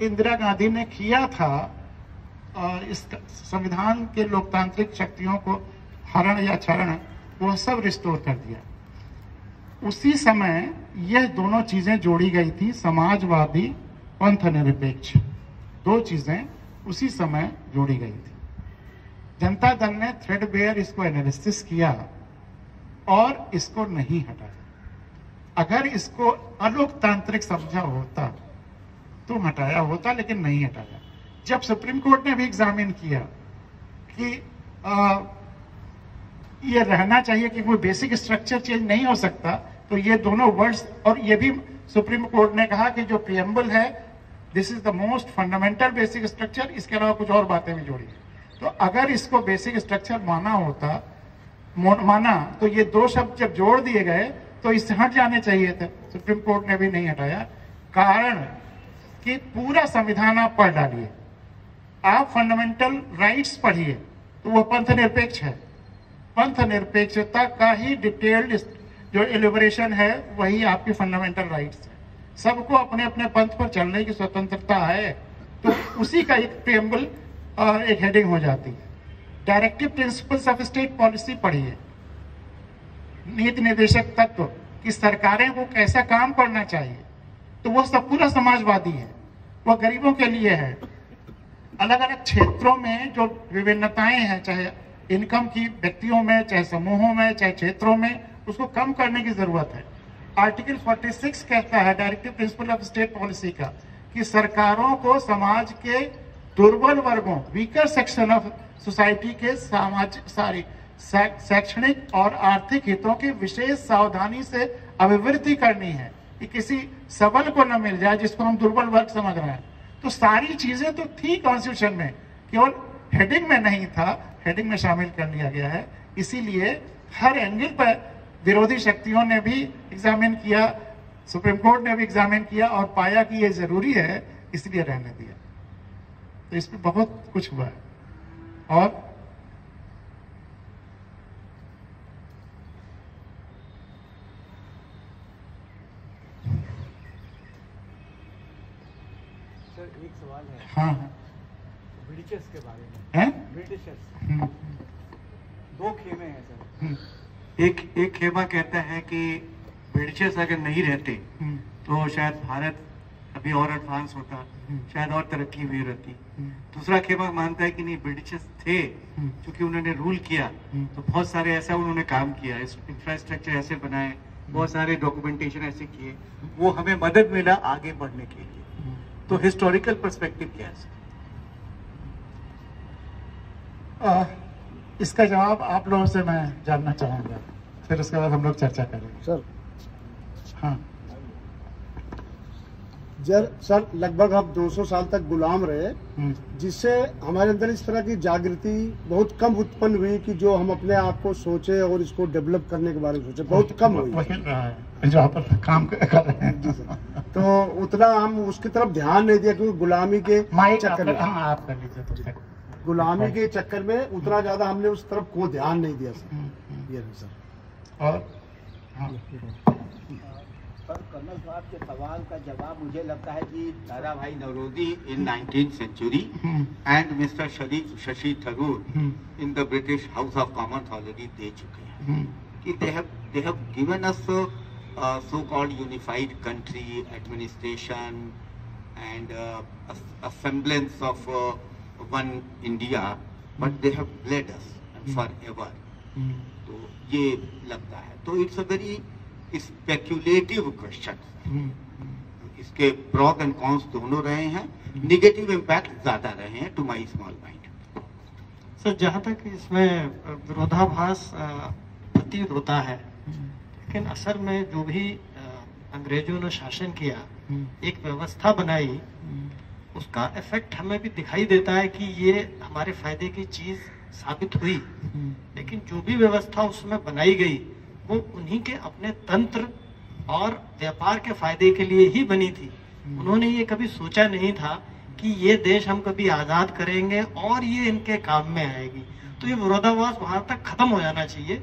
इंदिरा गांधी ने किया था इस संविधान के लोकतांत्रिक शक्तियों को हरण या क्षरण, वो सब रिस्टोर कर दिया। उसी समय यह दोनों चीजें जोड़ी गई थी, समाजवादी पंथ निरपेक्ष, 2 चीजें उसी समय जोड़ी गई थी। जनता दल ने थ्रेडबेयर इसको एनालिसिस किया और इसको नहीं हटाया। अगर इसको अलोकतांत्रिक समझा होता तो हटाया होता, लेकिन नहीं हटाया। जब सुप्रीम कोर्ट ने भी एग्जामिन किया कि ये रहना चाहिए कि कोई बेसिक स्ट्रक्चर चेंज नहीं हो सकता, तो ये दोनों वर्ड्स, और ये भी सुप्रीम कोर्ट ने कहा कि जो प्रियम्बल है this is the most fundamental basic structure, इसके अलावा कुछ और बातें भी जोड़ी। तो अगर इसको बेसिक स्ट्रक्चर माना तो ये 2 शब्द जब जोड़ दिए गए तो इससे हट जाने चाहिए थे। सुप्रीम कोर्ट ने भी नहीं हटाया, कारण कि पूरा संविधान आप पढ़ डालिए, आप फंडामेंटल राइट्स पढ़िए तो वो पंथ निरपेक्ष है। पंथ निरपेक्षता का ही डिटेल्ड जो एलिबरेशन है वही आपकी फंडामेंटल राइट्स है। सबको अपने अपने पंथ पर चलने की स्वतंत्रता है, तो उसी का एक प्रियम्बल एक हेडिंग हो जाती है। Directive principles of state policy पढ़िए, नीति निर्देशक तत्व कि सरकारें को कैसा काम करना चाहिए, तो वो सब पूरा समाजवादी है, वो गरीबों के लिए है। अलग अलग क्षेत्रों में जो विभिन्नताएं हैं, चाहे इनकम की व्यक्तियों में, चाहे समूहों में, चाहे क्षेत्रों में, उसको कम करने की जरूरत है। आर्टिकल 46 कहता है directive principle of state policy का कि सरकारों को समाज के दुर्बल वर्गों, वीकर सेक्शन ऑफ सोसाइटी के शैक्षणिक और आर्थिक हितों की विशेष सावधानी से अभिवृद्धि करनी है कि किसी सबल को न मिल जाए जिसको हम दुर्बल वर्ग समझ रहे हैं। तो सारी चीजें तो थी कॉन्स्टिट्यूशन में, केवल हेडिंग में नहीं था, हेडिंग में शामिल कर लिया गया है। इसीलिए हर एंगल पर विरोधी शक्तियों ने भी एग्जामिन किया, सुप्रीम कोर्ट ने भी एग्जामिन किया और पाया कि ये जरूरी है, इसलिए रहने दिया। तो इसमें बहुत कुछ हुआ है। और सर एक सवाल है। हाँ, ब्रिटिशर्स के बारे में हैं? ब्रिटिशर्स 2 खेमे हैं सर। एक खेमा कहता है कि ब्रिटिशर्स अगर नहीं रहते तो शायद भारत अभी और एडवांस होता, शायद और तरक्की हुई रहती। दूसरा खेमा मानता है कि नहीं, ब्रिटिशर्स थे, क्योंकि उन्होंने रूल किया तो बहुत सारे ऐसा उन्होंने काम किया, इंफ्रास्ट्रक्चर ऐसे बनाए, बहुत सारे डॉक्यूमेंटेशन ऐसे किए, वो हमें मदद मिला आगे बढ़ने के लिए। तो हिस्टोरिकल पर्सपेक्टिव क्या है? इसका जवाब आप लोगों से मैं जानना चाहूंगा, फिर उसके बाद हम लोग चर्चा करेंगे। सर, हाँ सर लगभग आप 200 साल तक गुलाम रहे, जिससे हमारे अंदर इस तरह की जागृति बहुत कम उत्पन्न हुई कि जो हम अपने आप को सोचे और इसको डेवलप करने के बारे में सोचे, बहुत कम हुई। वही रहा है जो आप काम कर रहे हैं। जी सर, तो उतना हम उसकी तरफ ध्यान नहीं दिया, क्योंकि गुलामी के चक्कर में, आप कर लीजिए, गुलामी के चक्कर में उतना ज्यादा हमने उस तरफ को ध्यान नहीं दिया सर। ये नहीं सर। और पर कर्नल साहब के सवाल का जवाब मुझे लगता है कि Dadabhai Naoroji in 19th century and mister Shashi Tharoor in the British House of Commons already दे चुके हैं कि they have given us so-called unified country, administration, and a semblance of one India, but they have bled us forever. तो ये लगता है, तो it's a very speculative question. इसके प्रोस एंड कॉन्स दोनों रहे हैं, निगेटिव इम्पैक्ट ज्यादा रहे हैं to my small mind. Sir, जहाँ तक इसमें विरोधाभास प्रतीत होता है, लेकिन असर में जो भी अंग्रेजों ने शासन किया, एक व्यवस्था बनाई, उसका इफेक्ट हमें भी दिखाई देता है कि ये हमारे फायदे की चीज साबित हुई। लेकिन जो भी व्यवस्था उसमें बनाई गई वो उन्हीं के अपने तंत्र और व्यापार के फायदे के लिए ही बनी थी। उन्होंने ये कभी सोचा नहीं था कि ये देश हम कभी आजाद करेंगे और ये इनके काम में आएगी। तो ये विरोधाभास वहां तक खत्म हो जाना चाहिए।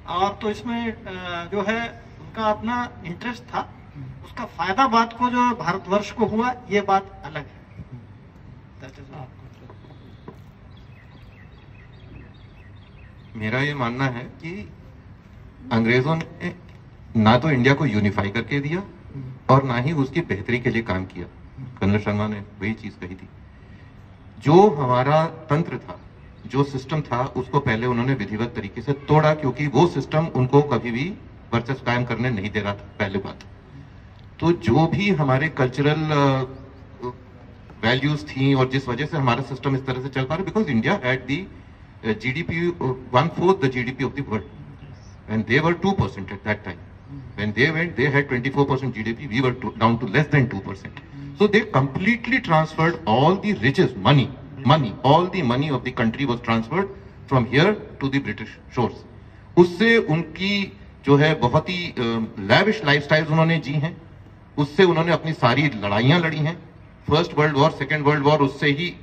और तो इसमें जो है उनका अपना इंटरेस्ट था, उसका फायदा बात को जो भारतवर्ष को हुआ, ये बात अलग है। मेरा ये मानना है कि अंग्रेजों ने ना तो इंडिया को यूनिफाई करके दिया और ना ही उसकी बेहतरी के लिए काम किया। कर्नल शर्मा ने वही चीज कही थी। जो हमारा तंत्र था, जो सिस्टम था, उसको पहले उन्होंने विधिवत तरीके से तोड़ा, क्योंकि वो सिस्टम उनको कभी भी वर्चस्व कायम करने नहीं दे रहा था, पहली बात। तो जो भी हमारे कल्चरल वैल्यूज थी और जिस वजह से हमारा सिस्टम इस तरह से चल पा रहा, because India had the GDP 1/4 the GDP of the world, and they were 2% at that time. When they went, they had 24% GDP. We were down to less than 2%. So they completely transferred all the riches, money, all the money of the country was transferred from here to the British shores. उससे उनकी जो है बहुत ही lavish lifestyles उन्होंने जी हैं, उससे उन्होंने अपनी सारी लड़ाइयां लड़ी हैं। First world war, second world war उससे ही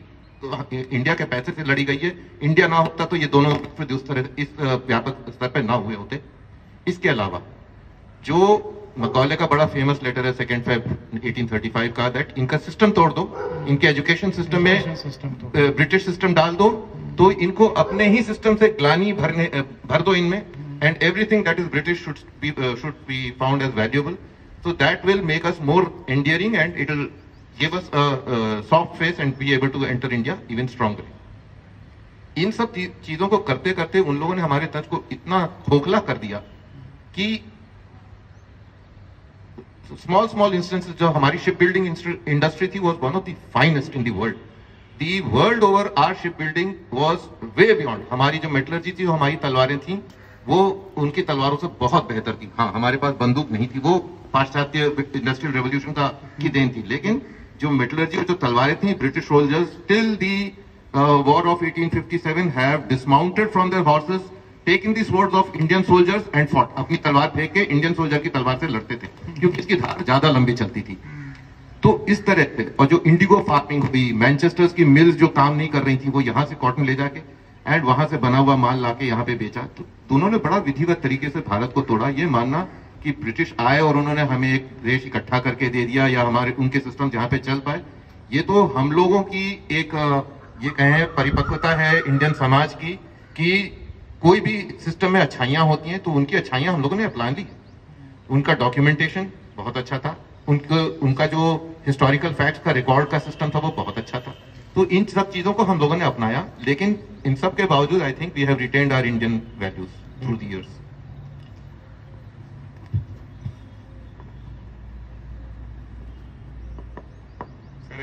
इंडिया के पैसे से लड़ी गई है। इंडिया ना होता तो ये दोनों इस तरह इस व्यापक स्तर पर ना हुए होते। इसके अलावा जो मकौले का बड़ा फेमस लेटर है 2 February 1835 का, दैट इनका सिस्टम तोड़ दो, इनके एजुकेशन सिस्टम में ब्रिटिश सिस्टम डाल दो, तो इनको अपने ही सिस्टम से ग्लानी भर दो इनमें, and everything that is British should be found as valuable, so that will make us more endearing and it will give us a soft face and be able to enter India even stronger. इन सब चीजों को करते करते उन लोगों ने हमारे तंत्र को इतना खोखला कर दिया कि स्मॉल इंस्टेंसेस, जो हमारी शिप बिल्डिंग इंडस्ट्री थी, was one of the finest in the world. The world over our ship building was way beyond. हमारी जो मेटलर्जी थी, हमारी तलवारें थी, वो उनकी तलवारों से बहुत बेहतर थी। हाँ, हमारे पास बंदूक नहीं थी, वो पाश्चात्य इंडस्ट्रियल रेवोल्यूशन की देन थी, लेकिन जो मेटलर्जी और जो तलवारें थी, British soldiers till the war of 1857 have dismounted from there horses, taking the swords of Indian soldiers and fought. अपनी तलवार फेंक के इंडियन सोल्जर की तलवार से लड़ते थे, क्योंकि इसकी धार ज्यादा लंबी चलती थी। तो इस तरह से, और जो इंडिगो फार्मिंग हुई, मैनचेस्टर की मिल्स जो काम नहीं कर रही थी, वो यहाँ से कॉटन ले जाके एंड वहां से बना हुआ माल लाके यहाँ पे बेचा। तो दोनों ने बड़ा विधिवत तरीके से भारत को तोड़ा। ये मानना कि ब्रिटिश आए और उन्होंने हमें एक देश इकट्ठा करके दे दिया या हमारे उनके सिस्टम जहां पे चल पाए, ये तो हम लोगों की एक ये कहें परिपक्वता है इंडियन समाज की, कि कोई भी सिस्टम में अच्छाइयां होती हैं तो उनकी अच्छाइयां हम लोगों ने अपना ली। उनका डॉक्यूमेंटेशन बहुत अच्छा था, उनका जो हिस्टोरिकल फैक्ट्स का रिकॉर्ड का सिस्टम था वो बहुत अच्छा था। तो इन सब चीजों को हम लोगों ने अपनाया, लेकिन इन सब के बावजूद I think we have retained our Indian values through the years.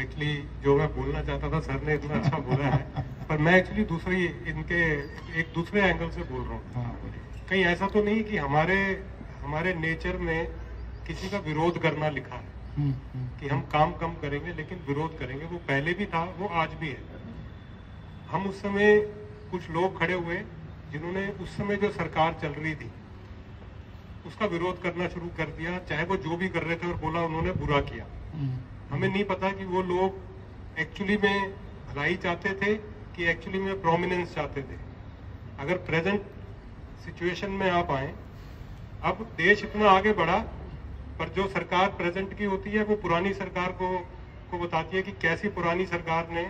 Actually जो मैं बोलना चाहता था सर ने इतना अच्छा बोला है, पर मैं एक्चुअली एक दूसरे एंगल से बोल रहा हूँ। कहीं ऐसा तो नहीं कि हमारे नेचर में किसी का विरोध करना लिखा है कि हम काम कम करेंगे लेकिन विरोध करेंगे। वो पहले भी था, वो आज भी है। हम उस समय कुछ लोग खड़े हुए जिन्होंने उस समय जो सरकार चल रही थी उसका विरोध करना शुरू कर दिया, चाहे वो जो भी कर रहे थे, और बोला उन्होंने बुरा किया। हमें नहीं पता कि वो लोग एक्चुअली में भलाई चाहते थे कि एक्चुअली में प्रोमिनेंस चाहते थे। अगर प्रेजेंट सिचुएशन में आप आए, अब देश इतना आगे बढ़ा, पर जो सरकार प्रेजेंट की होती है वो पुरानी सरकार को बताती है कि कैसी पुरानी सरकार ने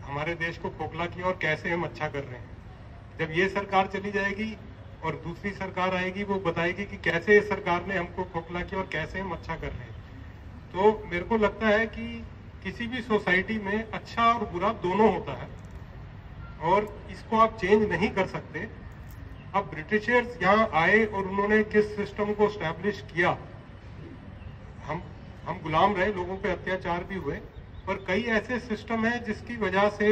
हमारे देश को खोखला किया और कैसे हम अच्छा कर रहे हैं। जब ये सरकार चली जाएगी और दूसरी सरकार आएगी, वो बताएगी कि कैसे सरकार ने हमको खोखला किया और कैसे हम अच्छा कर रहे हैं। तो मेरे को लगता है कि किसी भी सोसाइटी में अच्छा और बुरा दोनों होता है और इसको आप चेंज नहीं कर सकते। अब ब्रिटिशर्स यहाँ आए और उन्होंने किस सिस्टम को स्टैब्लिश किया, हम गुलाम रहे, लोगों पे अत्याचार भी हुए, पर कई ऐसे सिस्टम है जिसकी वजह से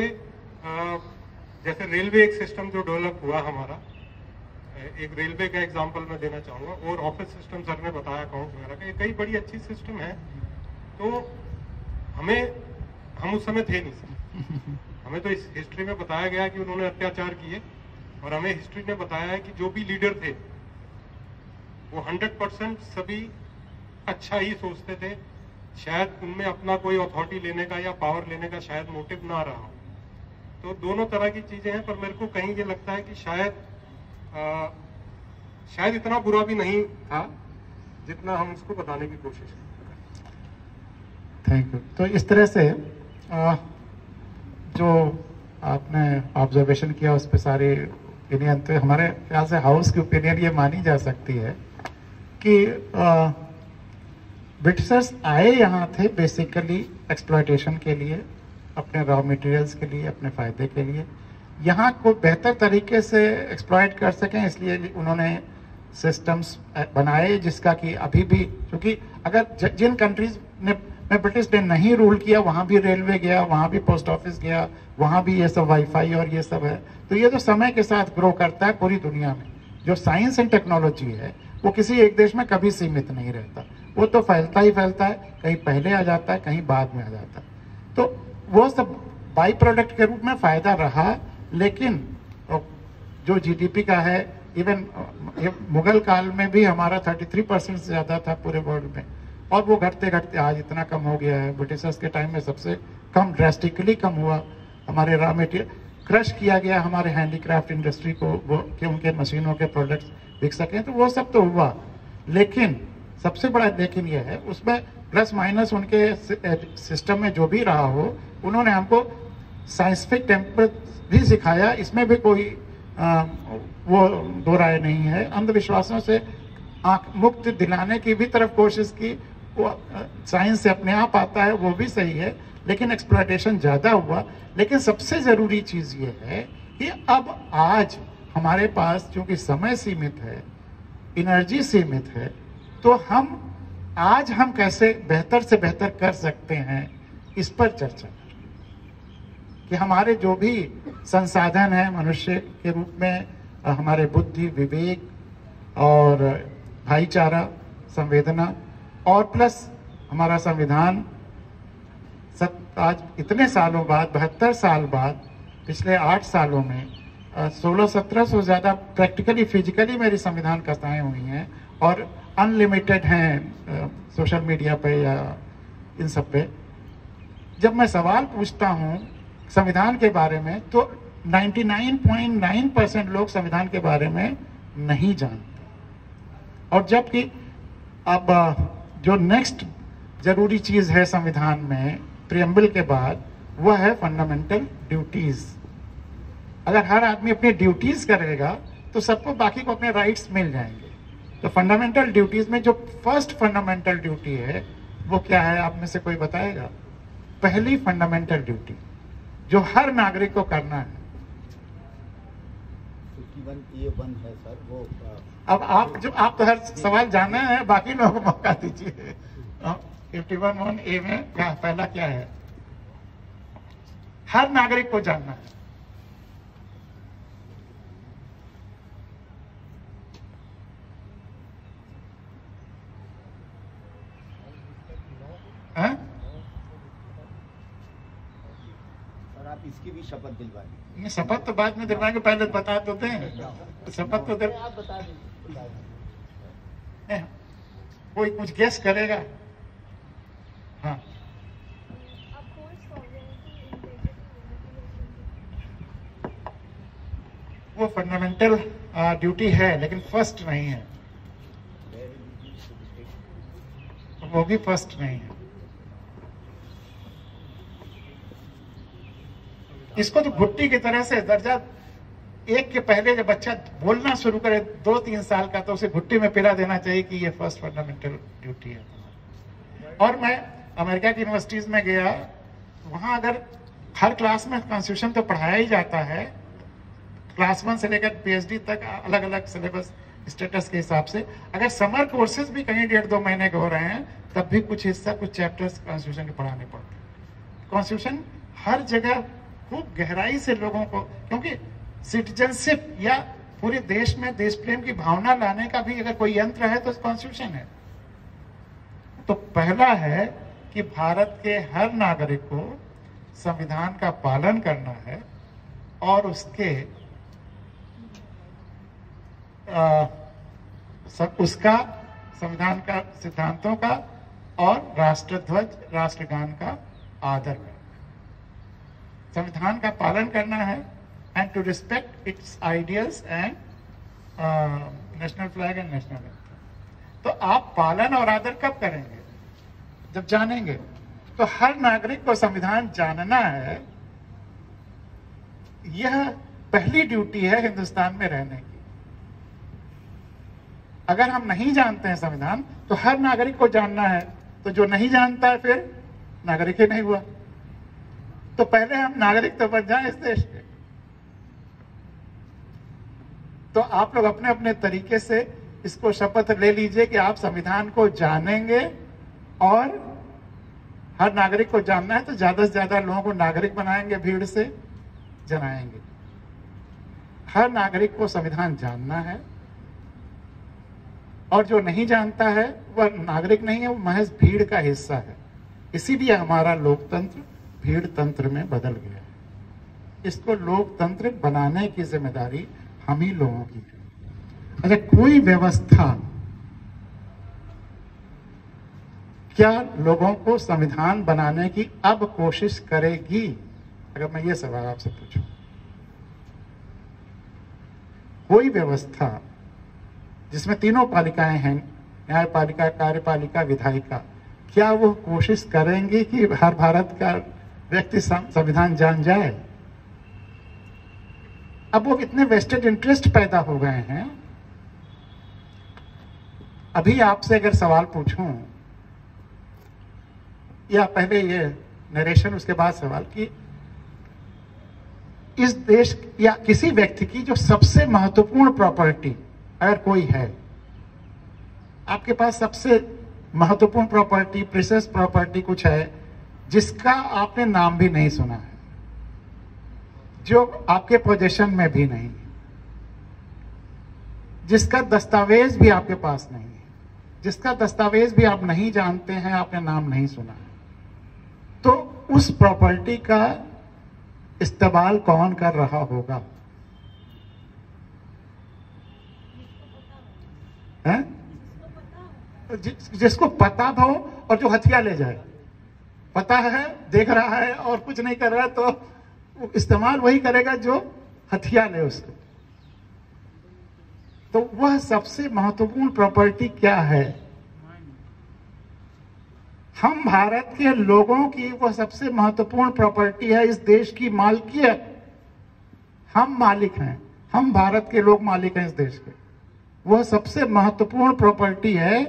जैसे रेलवे एक सिस्टम जो डेवलप हुआ हमारा, एक रेलवे का एग्जांपल मैं देना चाहूँगा, और ऑफिस सिस्टम सर ने बताया अकाउंट वगैरह का, ये कई बड़ी अच्छी सिस्टम है। तो हम उस समय थे नहीं सर, हमें तो इस हिस्ट्री में बताया गया कि उन्होंने अत्याचार किए, और हमें हिस्ट्री ने बताया है कि जो भी लीडर थे वो 100% सभी अच्छा ही सोचते थे, शायद उनमें अपना कोई अथॉरिटी लेने का या पावर लेने का शायद मोटिव ना रहा हो। तो दोनों तरह की चीजें हैं, पर मेरे को कहीं ये लगता है कि शायद इतना बुरा भी नहीं था जितना हम उसको बताने की कोशिश करते हैं। Thank you. तो इस तरह से जो आपने ऑब्जर्वेशन किया उस पर सारी ओपिनियन, तो हमारे ख्याल से हाउस की ओपिनियन ये मानी जा सकती है कि ब्रिटिशर्स आए यहाँ थे बेसिकली एक्सप्लॉयटेशन के लिए, अपने रॉ मटेरियल्स के लिए, अपने फायदे के लिए, यहाँ को बेहतर तरीके से एक्सप्लॉयट कर सकें, इसलिए उन्होंने सिस्टम्स बनाए जिसका कि अभी भी, क्योंकि अगर जिन कंट्रीज में ब्रिटिश ने नहीं रूल किया, वहाँ भी रेलवे गया, वहाँ भी पोस्ट ऑफिस गया, वहाँ भी ये सब वाईफाई और ये सब है, तो ये जो समय के साथ ग्रो करता है पूरी दुनिया में, जो साइंस एंड टेक्नोलॉजी है वो किसी एक देश में कभी सीमित नहीं रहता, वो तो फैलता ही फैलता है, कहीं पहले आ जाता है, कहीं बाद में आ जाता है। तो वो सब बाई प्रोडक्ट के रूप में फायदा रहा, लेकिन जो जीडीपी का है, इवन मुगल काल में भी हमारा 33% से ज्यादा था पूरे वर्ल्ड में, और वो घटते घटते आज इतना कम हो गया है। ब्रिटिशर्स के टाइम में सबसे कम, ड्रेस्टिकली कम हुआ। हमारे रॉ मटेरियल क्रश किया गया, हमारे हैंडीक्राफ्ट इंडस्ट्री को, वो कि उनके मशीनों के प्रोडक्ट्स बिक सकें, तो वो सब तो हुआ, लेकिन सबसे बड़ा लेकिन ये है, उसमें प्लस माइनस उनके सिस्टम में जो भी रहा हो, उन्होंने हमको साइंटिफिक टेम्पर भी सिखाया, इसमें भी कोई वो दो राय नहीं है। अंधविश्वासों से आंख मुक्त दिलाने की भी तरफ कोशिश की, वो साइंस से अपने आप आता है, वो भी सही है, लेकिन एक्सप्लॉयटेशन ज्यादा हुआ। लेकिन सबसे जरूरी चीज ये है कि अब आज हमारे पास चूंकि समय सीमित है, एनर्जी सीमित है, तो हम कैसे बेहतर से बेहतर कर सकते हैं, इस पर चर्चा कि हमारे जो भी संसाधन है मनुष्य के रूप में, हमारे बुद्धि, विवेक और भाईचारा, संवेदना, और प्लस हमारा संविधान, सब आज इतने सालों बाद, 72 साल बाद, पिछले 8 सालों में 16-17 से ज्यादा प्रैक्टिकली फिजिकली मेरी संविधान कथाएं हुई हैं, और अनलिमिटेड हैं सोशल मीडिया पे या इन सब पे। जब मैं सवाल पूछता हूँ संविधान के बारे में, तो 99.9% लोग संविधान के बारे में नहीं जानते, और जबकि अब जो नेक्स्ट जरूरी चीज है संविधान में प्रियम्बल के बाद, वह है फंडामेंटल ड्यूटीज। अगर हर आदमी अपनी ड्यूटीज करेगा तो सबको बाकी को अपने राइट्स मिल जाएंगे। तो फंडामेंटल ड्यूटीज में जो फर्स्ट फंडामेंटल ड्यूटी है वो क्या है, आप में से कोई बताएगा? पहली फंडामेंटल ड्यूटी जो हर नागरिक को करना है, 51A1 है सर, वो अब आप तो हर सवाल जानना है, बाकी लोगों को मौका दीजिए। 51A में क्या पहला क्या है? हर नागरिक को जानना है। सर आप इसकी भी शपथ दिलवाएंगे? शपथ तो बाद में दिलवाएंगे, पहले बता तो दें। शपथ तो आप बता दें। कोई कुछ गेस करेगा? हाँ, वो फंडामेंटल ड्यूटी है, लेकिन फर्स्ट नहीं है, वो भी फर्स्ट नहीं है। इसको तो भुट्टी की तरह से दर्जा एक के पहले जब बच्चा बोलना शुरू करे 2-3 साल का, तो उसे घुट्टी में पिला देना चाहिए कि ये फर्स्ट फंडामेंटल ड्यूटी है। और मैं अमेरिका की यूनिवर्सिटीज में गया, वहां अगर हर क्लास में कॉन्स्टिट्यूशन तो पढ़ाया ही जाता है, क्लास 1 से लेकर पीएचडी तक अलग अलग सिलेबस स्टेटस के हिसाब से। अगर समर कोर्सेज भी कहीं 1.5-2 महीने के हो रहे हैं, तब भी कुछ हिस्सा, कुछ चैप्टर्स कॉन्स्टिट्यूशन के पढ़ाने पड़ते हैं। कॉन्स्टिट्यूशन हर जगह खूब गहराई से लोगों को, क्योंकि सिटीजनशिप या पूरे देश में देश प्रेम की भावना लाने का भी अगर कोई यंत्र है तो कॉन्स्टिट्यूशन है। तो पहला है कि भारत के हर नागरिक को संविधान का पालन करना है और उसके उसका संविधान का सिद्धांतों का और राष्ट्रध्वज राष्ट्रगान का आदर करना, संविधान का पालन करना है, and to respect its ideals and national flag and national anthem. तो आप पालन और आदर कब करेंगे? जब जानेंगे। तो हर नागरिक को संविधान जानना है, यह पहली ड्यूटी है हिंदुस्तान में रहने की। अगर हम नहीं जानते हैं संविधान, तो हर नागरिक को जानना है, तो जो नहीं जानता है फिर नागरिक ही नहीं हुआ। तो पहले हम नागरिक तो बन जाएं इस देश के। तो आप लोग अपने अपने तरीके से इसको शपथ ले लीजिए कि आप संविधान को जानेंगे, और हर नागरिक को जानना है तो ज्यादा से ज्यादा लोगों को नागरिक बनाएंगे, भीड़ से जनाएंगे। हर नागरिक को संविधान जानना है, और जो नहीं जानता है वह नागरिक नहीं है, वो महज भीड़ का हिस्सा है। इसीलिए हमारा लोकतंत्र भीड़ तंत्र में बदल गया है। इसको लोकतंत्र बनाने की जिम्मेदारी हम ही लोगों की है। अच्छा, कोई व्यवस्था क्या लोगों को संविधान बनाने की अब कोशिश करेगी? अगर मैं ये सवाल आपसे पूछूं, कोई व्यवस्था जिसमें तीनों पालिकाएं हैं, न्यायपालिका, कार्यपालिका, विधायिका, क्या वो कोशिश करेंगे कि हर भारत का व्यक्ति संविधान जान जाए? अब वो इतने वेस्टेड इंटरेस्ट पैदा हो गए हैं। अभी आपसे अगर सवाल पूछूं, या पहले ये नरेशन उसके बाद सवाल, कि इस देश या किसी व्यक्ति की जो सबसे महत्वपूर्ण प्रॉपर्टी अगर कोई है, आपके पास सबसे महत्वपूर्ण प्रॉपर्टी, प्रेशियस प्रॉपर्टी कुछ है जिसका आपने नाम भी नहीं सुना है, जो आपके पोजीशन में भी नहीं है, जिसका दस्तावेज भी आपके पास नहीं है, जिसका दस्तावेज भी आप नहीं जानते हैं, आपने नाम नहीं सुना है, तो उस प्रॉपर्टी का इस्तेमाल कौन कर रहा होगा? है? जिसको पता हो और जो हथियार ले जाए। पता है, देख रहा है और कुछ नहीं कर रहा है, तो इस्तेमाल वही करेगा जो हथियार ले उसको। तो वह सबसे महत्वपूर्ण प्रॉपर्टी क्या है? हम भारत के लोगों की वह सबसे महत्वपूर्ण प्रॉपर्टी है, इस देश की मालिकियत। हम मालिक हैं, हम भारत के लोग मालिक हैं इस देश के। वह सबसे महत्वपूर्ण प्रॉपर्टी है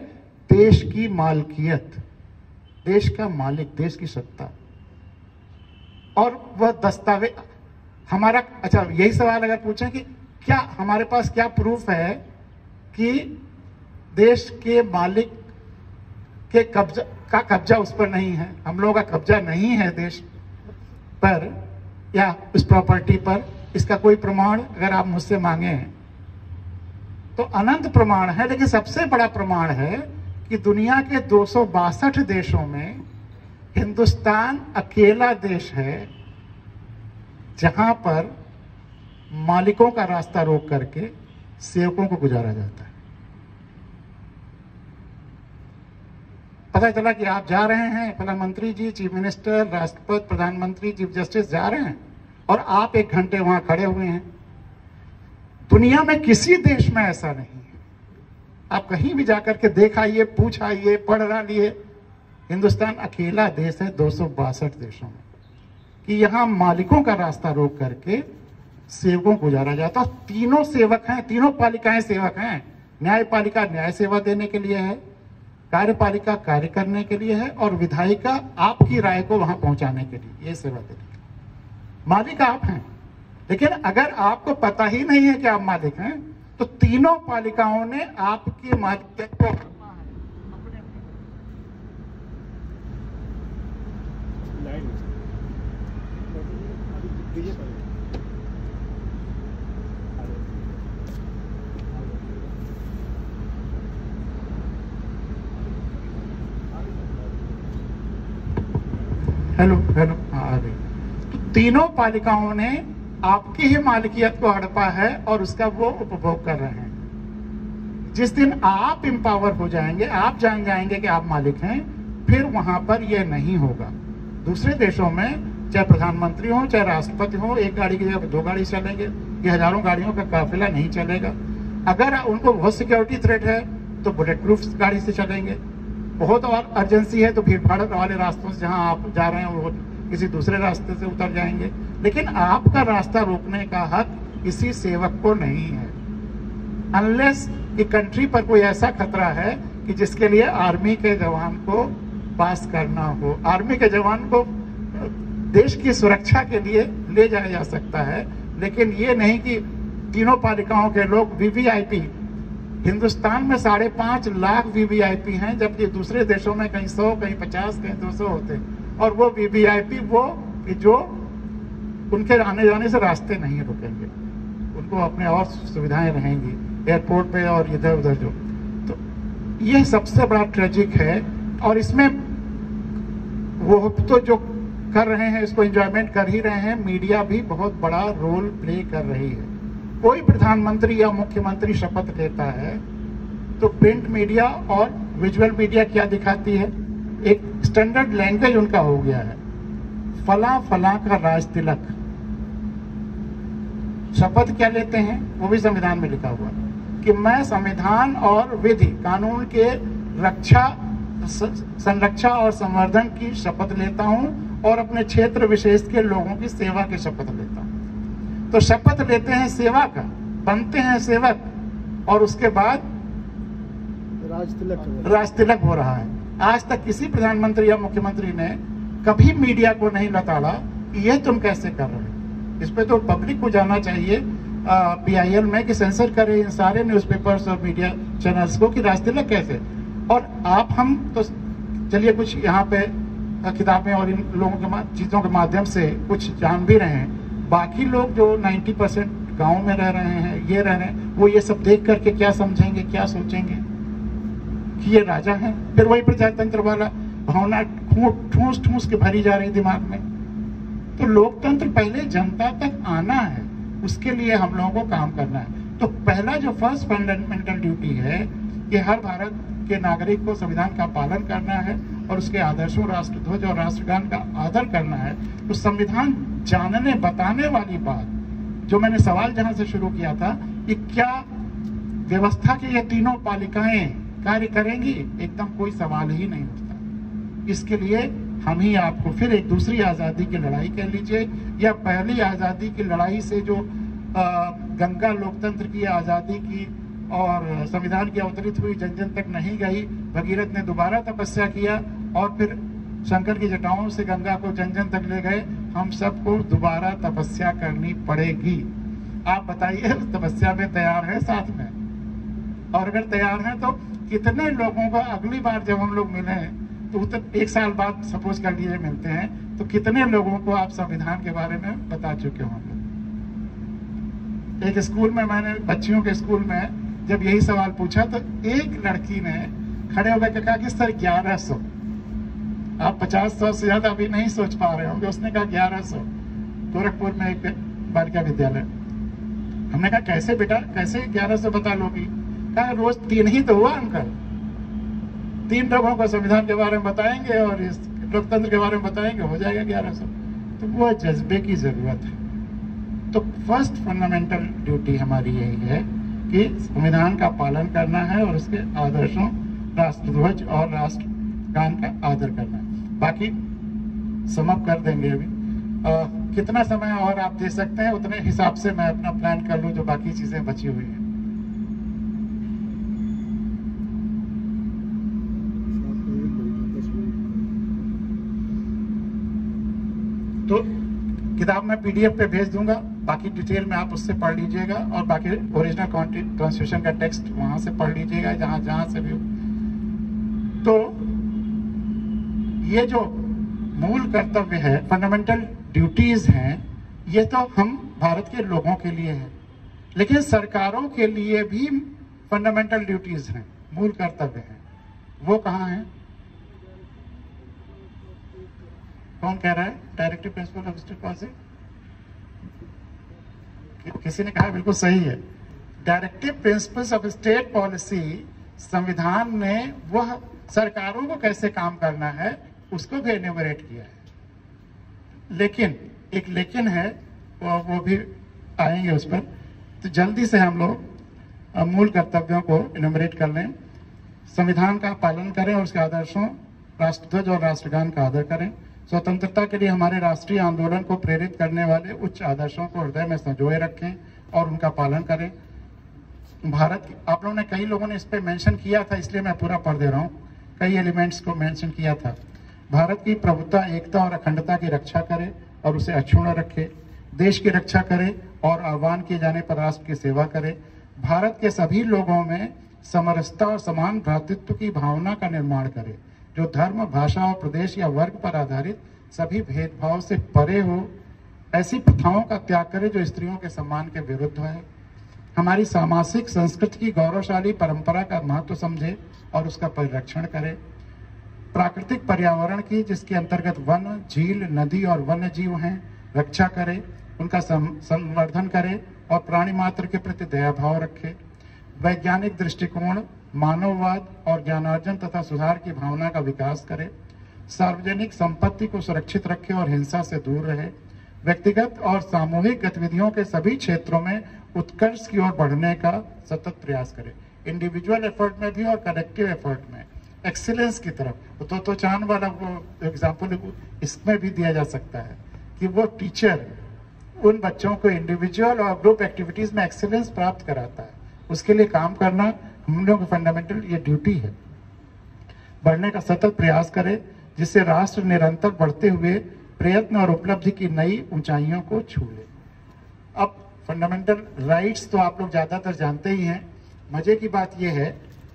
देश की मालिकियत, देश का मालिक, देश की सत्ता। और वह दस्तावेज हमारा, अच्छा यही सवाल अगर पूछें कि क्या हमारे पास क्या प्रूफ है कि देश के मालिक के कब्जा उस पर नहीं है, हम लोगों का कब्जा नहीं है देश पर या उस प्रॉपर्टी पर, इसका कोई प्रमाण अगर आप मुझसे मांगे तो अनंत प्रमाण है। लेकिन सबसे बड़ा प्रमाण है कि दुनिया के 262 देशों में हिंदुस्तान अकेला देश है जहां पर मालिकों का रास्ता रोक करके सेवकों को गुजारा जाता है। पता चला कि आप जा रहे हैं, प्रधानमंत्री जी, चीफ मिनिस्टर, राष्ट्रपति, प्रधानमंत्री, चीफ जस्टिस जा रहे हैं और आप 1 घंटे वहां खड़े हुए हैं। दुनिया में किसी देश में ऐसा नहीं है। आप कहीं भी जाकर के देख आइए, पूछ आइए, पढ़ लिए, हिंदुस्तान अकेला देश है 262 देशों में कि यहां मालिकों का रास्ता रोक करके सेवकों को गुजारा जाता है। तीनों सेवक हैं, तीनों पालिकाएं सेवक हैं। न्यायपालिका न्याय सेवा देने के लिए है, कार्यपालिका कार्य करने के लिए है, और विधायिका आपकी राय को वहां पहुंचाने के लिए, ये सेवा देने के लिए। मालिक आप हैं, लेकिन अगर आपको पता ही नहीं है कि आप मालिक हैं, तो तीनों पालिकाओं ने आपकी मालिकियत को हेलो आ गई। तो तीनों पालिकाओं ने आपकी ही मालिकियत को हड़पा है और उसका वो उपभोग कर रहे हैं। जिस दिन आप एम्पावर हो जाएंगे, आप जान जाएंगे कि आप मालिक हैं, फिर वहां पर यह नहीं होगा। दूसरे देशों में चाहे प्रधानमंत्री हो चाहे राष्ट्रपति हो, एक गाड़ी की जगह 2 गाड़ी चलेंगे, ये हजारों गाड़ियों का काफिला नहीं चलेगा। अगर उनको बहुत सिक्योरिटी थ्रेट है तो बुलेट प्रूफ गाड़ी से चलेंगे, बहुत और अर्जेंसी है तो भीड़ भाड़ वाले रास्तों से जहां आप जा रहे हैं वो किसी दूसरे रास्ते से उतर जाएंगे। लेकिन आपका रास्ता रोकने का हक किसी सेवक को नहीं है, अनलेस कि कंट्री पर कोई ऐसा खतरा है कि जिसके लिए आर्मी के जवान को पास करना हो। आर्मी के जवान को देश की सुरक्षा के लिए ले जाया जा सकता है, लेकिन ये नहीं कि तीनों पालिकाओं के लोग वीवीआईपी, हिंदुस्तान में 5.5 लाख वीवीआईपी हैं, जबकि दूसरे देशों में कहीं 100, कहीं 50, कहीं 200 होते हैं। और वो वीवीआईपी वो जो उनके आने जाने से रास्ते नहीं रुकेंगे, उनको अपने और सुविधाएं रहेंगी एयरपोर्ट पे और इधर उधर जो। तो ये सबसे बड़ा ट्रेजिक है, और इसमें वो तो जो कर रहे हैं इसको एंजॉयमेंट कर ही रहे हैं, मीडिया भी बहुत बड़ा रोल प्ले कर रही है। कोई प्रधानमंत्री या मुख्यमंत्री शपथ लेता है तो प्रिंट मीडिया और विजुअल मीडिया क्या दिखाती है, एक स्टैंडर्ड लैंग्वेज उनका हो गया है, फला फला का राज तिलक। शपथ क्या लेते हैं वो भी संविधान में लिखा हुआ है कि मैं संविधान और विधि कानून के संरक्षा और संवर्धन की शपथ लेता हूं और अपने क्षेत्र विशेष के लोगों की सेवा की शपथ लेता हूं। तो शपथ लेते हैं सेवा का, बनते हैं सेवक, और उसके बाद राज तिलक हो रहा है। आज तक किसी प्रधानमंत्री या मुख्यमंत्री ने कभी मीडिया को नहीं लताड़ा कि यह तुम कैसे कर रहे हो। इस पे तो पब्लिक को जाना चाहिए PIL में कि सेंसर करे इन सारे न्यूज़पेपर्स और मीडिया चैनल्स को कि राज तिलक कैसे। और आप हम तो चलिए कुछ यहाँ पे किताबें और इन लोगों के चीजों के माध्यम से कुछ जान भी रहे हैं। बाकी लोग जो 90% गांव में रह रहे हैं, ये रह रहे हैं, वो ये सब देख करके क्या समझेंगे, क्या सोचेंगे कि ये राजा हैं। फिर वही प्रजातंत्र वाला भावना ठूस ठूस के भरी जा रही दिमाग में। तो लोकतंत्र पहले जनता तक आना है, उसके लिए हम लोगों को काम करना है। तो पहला जो फर्स्ट फंडामेंटल ड्यूटी है कि हर भारत के नागरिक को संविधान का पालन करना है और उसके आदर्शों, राष्ट्रध्वज और राष्ट्रगान का आदर करना है। तो संविधान जानने बताने वाली बात जो मैंने सवाल जहां से शुरू किया था कि क्या व्यवस्था की ये तीनों पालिकाएं कार्य करेंगी, एकदम कोई सवाल ही नहीं उठता। इसके लिए हम ही आपको फिर एक दूसरी आजादी की लड़ाई कह लीजिए या पहली आजादी की लड़ाई से जो गंगा लोकतंत्र की आजादी की और संविधान की अवतरित हुई जन जन तक नहीं गई, भगीरथ ने दोबारा तपस्या किया और फिर शंकर की जटाओं से गंगा को जन जन तक ले गए। हम सबको दोबारा तपस्या करनी पड़ेगी। आप बताइए तपस्या में तैयार है साथ में? और अगर तैयार हैं तो कितने लोगों को अगली बार जब हम लोग मिले तो 1 साल बाद सपोज कर लीजिए मिलते हैं, तो कितने लोगों को आप संविधान के बारे में बता चुके होंगे? एक स्कूल में मैंने बच्चियों के स्कूल में जब यही सवाल पूछा तो एक लड़की ने खड़े होकर कहा कि सर 1100। आप 50-100 से ज्यादा अभी नहीं सोच पा रहे होंगे। उसने कहा 1100, गोरखपुर में एक बालिका विद्यालय। हमने कहा कैसे बेटा, कैसे 1100 बता लोगी? कहा रोज 3 ही तो हुआ अंकल, 3 लोगों को संविधान के बारे में बताएंगे और इस लोकतंत्र के बारे में बताएंगे, हो जाएगा 1100। तो वो जज्बे की जरूरत है। तो फर्स्ट फंडामेंटल ड्यूटी हमारी यही है कि संविधान का पालन करना है और उसके आदर्शों, राष्ट्रध्वज और राष्ट्रगान का आदर करना है। बाकी समअप कर देंगे अभी। कितना समय और आप दे सकते हैं, उतने हिसाब से मैं अपना प्लान कर लूं जो बाकी चीजें बची हुई हैं। तो किताब मैं पीडीएफ पे भेज दूंगा, बाकी डिटेल में आप उससे पढ़ लीजिएगा और बाकी ओरिजिनल कॉन्स्टिट्यूशन का टेक्स्ट वहां से पढ़ लीजिएगा, जहां जहां से भी हो। तो ये जो मूल कर्तव्य है, फंडामेंटल ड्यूटीज हैं, ये तो हम भारत के लोगों के लिए है, लेकिन सरकारों के लिए भी फंडामेंटल ड्यूटीज हैं, मूल कर्तव्य हैं। वो कहाँ हैं? कौन कह रहा है? Directive principle of state policy. किसी ने कहा बिल्कुल सही है। Directive principles of state policy संविधान ने वह सरकारों को कैसे काम करना है उसको भी एन्यूमरेट किया है। लेकिन एक लेकिन है, वो भी आएंगे उस पर। तो जल्दी से हम लोग मूल कर्तव्यों को एन्यूमरेट कर लें। संविधान का पालन करें और उसके आदर्शों, राष्ट्रध्वज और राष्ट्रगान का आदर करें। स्वतंत्रता के लिए हमारे राष्ट्रीय आंदोलन को प्रेरित करने वाले उच्च आदर्शों को हृदय में संजोए रखें और उनका पालन करें। भारत, आप लोगों ने, कई लोगों ने इस पे मेंशन किया था, इसलिए मैं पूरा पढ़ दे रहा हूँ। कई एलिमेंट्स को मेंशन किया था। भारत की प्रभुत्ता, एकता और अखंडता की रक्षा करे और उसे अक्षुण्ण रखे। देश की रक्षा करे और आह्वान किए जाने पर राष्ट्र की सेवा करे। भारत के सभी लोगों में समरसता और समान भ्रातृत्व की भावना का निर्माण करे, जो धर्म, भाषा और प्रदेश या वर्ग पर आधारित सभी भेदभाव से परे हो। ऐसी प्रथाओं का त्याग करे जो स्त्रियों के सम्मान के विरुद्ध है। हमारी सामाजिक संस्कृति की गौरवशाली परंपरा का महत्व समझे और उसका परिरक्षण करे। प्राकृतिक पर्यावरण की, जिसके अंतर्गत वन, झील, नदी और वन्य जीव हैं, रक्षा करे, उनका संवर्धन करे और प्राणी मात्र के प्रति दया भाव रखे। वैज्ञानिक दृष्टिकोण, मानववाद और ज्ञानार्जन तथा सुधार की भावना का विकास करे। सार्वजनिक संपत्ति को सुरक्षित रखे और हिंसा से दूर रहे। व्यक्तिगत और सामूहिक गतिविधियों के सभी क्षेत्रों में उत्कर्ष की ओर बढ़ने का सतत प्रयास करे। इंडिविजुअल एफर्ट में भी और कलेक्टिव एफर्ट में एक्सीलेंस की तरफ। तो चांद वाला वो एग्जाम्पल इसमें भी दिया जा सकता है कि वो टीचर उन बच्चों को इंडिविजुअल और ग्रुप एक्टिविटीज में एक्सीलेंस प्राप्त कराता है, उसके लिए काम करना हम लोगों की फंडामेंटल ये ड्यूटी है। बढ़ने का सतत प्रयास करे, जिससे राष्ट्र निरंतर बढ़ते हुए प्रयत्न और उपलब्धि की नई ऊंचाइयों को छू ले। अब फंडामेंटल राइट्स तो आप लोग ज्यादातर जानते ही हैं। मजे की बात यह है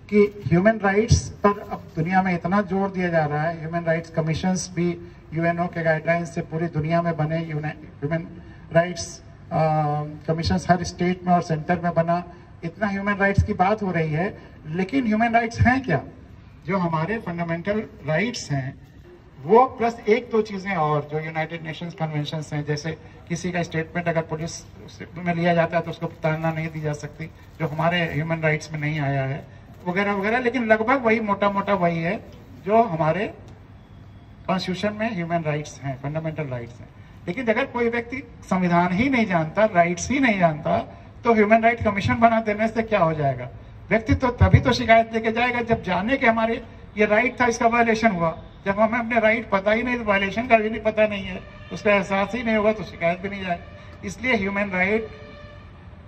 कि ह्यूमन राइट्स पर अब दुनिया में इतना जोर दिया जा रहा है। ह्यूमन राइट्स कमीशंस भी यूएनओ के गाइडलाइंस से पूरी दुनिया में बने। ह्यूमन राइट्स कमीशंस हर स्टेट में और सेंटर में बना। इतना ह्यूमन राइट्स की बात हो रही है, लेकिन ह्यूमन राइट्स हैं क्या? जो हमारे फंडामेंटल राइट्स हैं वो प्लस एक दो चीजें और जो यूनाइटेड नेशंस कन्वेंशन हैं, जैसे किसी का स्टेटमेंट अगर पुलिस में लिया जाता है तो उसको प्रताड़ना नहीं दी जा सकती, जो हमारे ह्यूमन राइट्स में नहीं आया है, वगैरह वगैरह। लेकिन लगभग वही, मोटा मोटा वही है जो हमारे कॉन्स्टिट्यूशन में ह्यूमन राइट्स हैं, फंडामेंटल राइट्स हैं। लेकिन अगर कोई व्यक्ति संविधान ही नहीं जानता, राइट्स ही नहीं जानता, तो ह्यूमन राइट कमीशन बना देने से क्या हो जाएगा? व्यक्ति तो तभी तो शिकायत लेके जाएगा जब जाने के हमारे ये राइट था, इसका वायलेशन हुआ। जब हमें अपने राइट पता ही नहीं, तो वायलेशन का भी नहीं पता नहीं है, उसका एहसास ही नहीं होगा, तो शिकायत भी नहीं जाए। इसलिए ह्यूमन राइट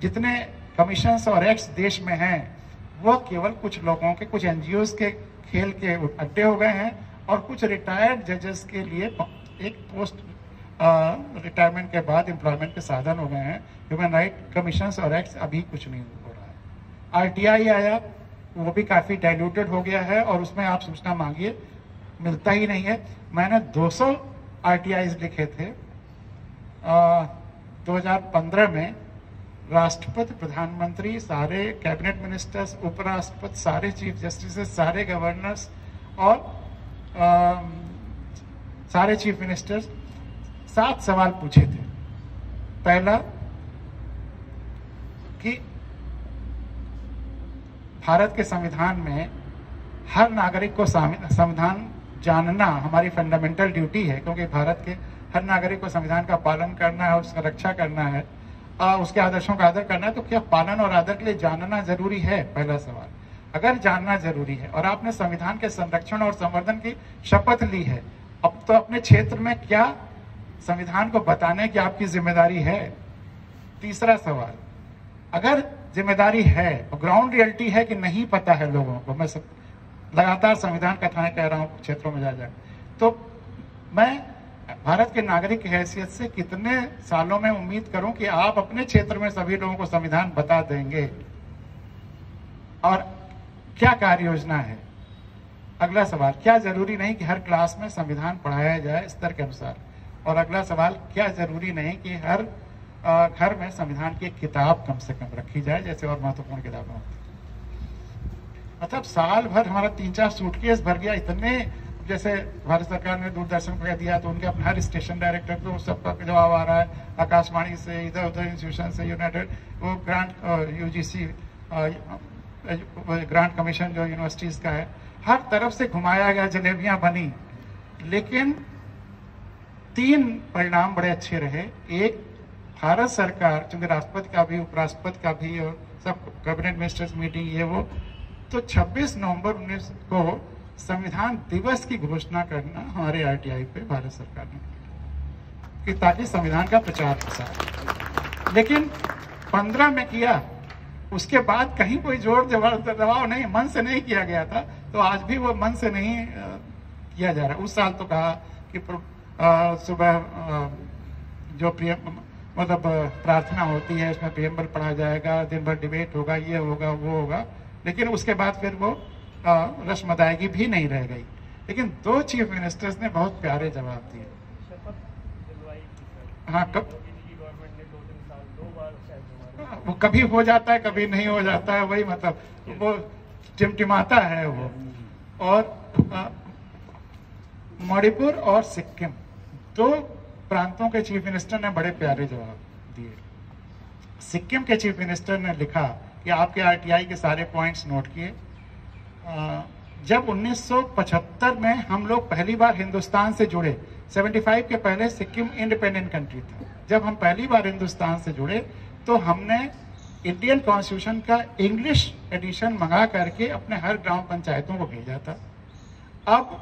जितने कमीशंस और एक्ट्स देश में हैं वो केवल कुछ लोगों के, कुछ एनजीओज के खेल के अड्डे हो गए हैं और कुछ रिटायर्ड जजेस के लिए एक पोस्ट रिटायरमेंट के बाद एम्प्लॉयमेंट के साधन हो गए हैं। ह्यूमन राइट कमीशंस और एक्ट्स अभी कुछ नहीं हो रहा है। आरटीआई आया, वो भी काफी डाइल्यूटेड हो गया है और उसमें आप सूचना मांगिए, मिलता ही नहीं है। मैंने 200 आरटीआईज लिखे थे 2015 में। राष्ट्रपति, प्रधानमंत्री, सारे कैबिनेट मिनिस्टर्स, उपराष्ट्रपति, सारे चीफ जस्टिस, सारे गवर्नर्स और सारे चीफ मिनिस्टर्स 7 सवाल पूछे थे। पहला कि भारत के संविधान में हर नागरिक को संविधान जानना हमारी फंडामेंटल ड्यूटी है, क्योंकि भारत के हर नागरिक को संविधान का पालन करना है, उसका रक्षा करना है, उसके आदर्शों का आदर करना है। तो क्या पालन और आदर के लिए जानना जरूरी है? पहला सवाल। अगर जानना जरूरी है और आपने संविधान के संरक्षण और संवर्धन की शपथ ली है, अब तो अपने क्षेत्र में क्या संविधान को बताने की आपकी जिम्मेदारी है? तीसरा सवाल, अगर जिम्मेदारी है तो ग्राउंड रियलिटी है कि नहीं पता है लोगों को? मैं सब लगातार संविधान कथाएं कह रहा हूँ क्षेत्रों में जा तो मैं भारत के नागरिक की हैसियत से कितने सालों में उम्मीद करूं कि आप अपने क्षेत्र में सभी लोगों को संविधान बता देंगे और क्या कार्य योजना है? अगला सवाल, क्या जरूरी नहीं कि हर क्लास में संविधान पढ़ाया जाए स्तर के अनुसार? और अगला सवाल, क्या जरूरी नहीं कि हर घर में संविधान की एक किताब कम से कम रखी जाए जैसे और महत्वपूर्ण किताबें होती? मतलब साल भर हमारा 3-4 सूटकेस भर गया। इतने जैसे भारत सरकार ने दूरदर्शन को दिया तो उनके अपने हर स्टेशन डायरेक्टर को सबका जवाब आ रहा है, आकाशवाणी से, इधर उधर इंस्टीट्यूशन से, यूनाइटेड वो ग्रांट यूजीसी ग्रांट कमीशन जो यूनिवर्सिटीज का है, हर तरफ से घुमाया गया, जलेबियां बनी, लेकिन 3 परिणाम बड़े अच्छे रहे। एक, भारत सरकार चूंकि राष्ट्रपति का भी, उपराष्ट्रपति का भी और सब कैबिनेट मिनिस्टर्स मीटिंग ये वो, तो 26 नवंबर 19 को संविधान दिवस की घोषणा करना हमारे आरटीआई पे भारत सरकार ने कि ताकि संविधान का प्रचार प्रसार, लेकिन 15 में किया, उसके बाद कहीं कोई जोर दबाव नहीं, मन से नहीं किया गया था, तो आज भी वो मन से नहीं किया जा रहा। उस साल तो कहा कि सुबह जो मतलब प्रार्थना होती है उसमें प्रियम्बल पढ़ा जाएगा, दिन भर डिबेट होगा, ये होगा वो होगा, लेकिन उसके बाद फिर वो रस्म अदायगी भी नहीं रह गई। लेकिन 2 चीफ मिनिस्टर्स ने बहुत प्यारे जवाब दिए। हाँ, वो कभी हो जाता है कभी नहीं हो जाता है, वही मतलब वो टिमटिमाता है वो। और मणिपुर और सिक्किम 2 प्रांतों के चीफ मिनिस्टर ने बड़े प्यारे जवाब दिए। सिक्किम के चीफ मिनिस्टर ने लिखा कि आपके आरटीआई के सारे पॉइंट्स नोट किए। जब 1975 में हम लोग पहली बार हिंदुस्तान से जुड़े, 75 के पहले सिक्किम इंडिपेंडेंट कंट्री था, जब हम पहली बार हिंदुस्तान से जुड़े तो हमने इंडियन कॉन्स्टिट्यूशन का इंग्लिश एडिशन मंगा करके अपने हर ग्राम पंचायतों को भेजा था। अब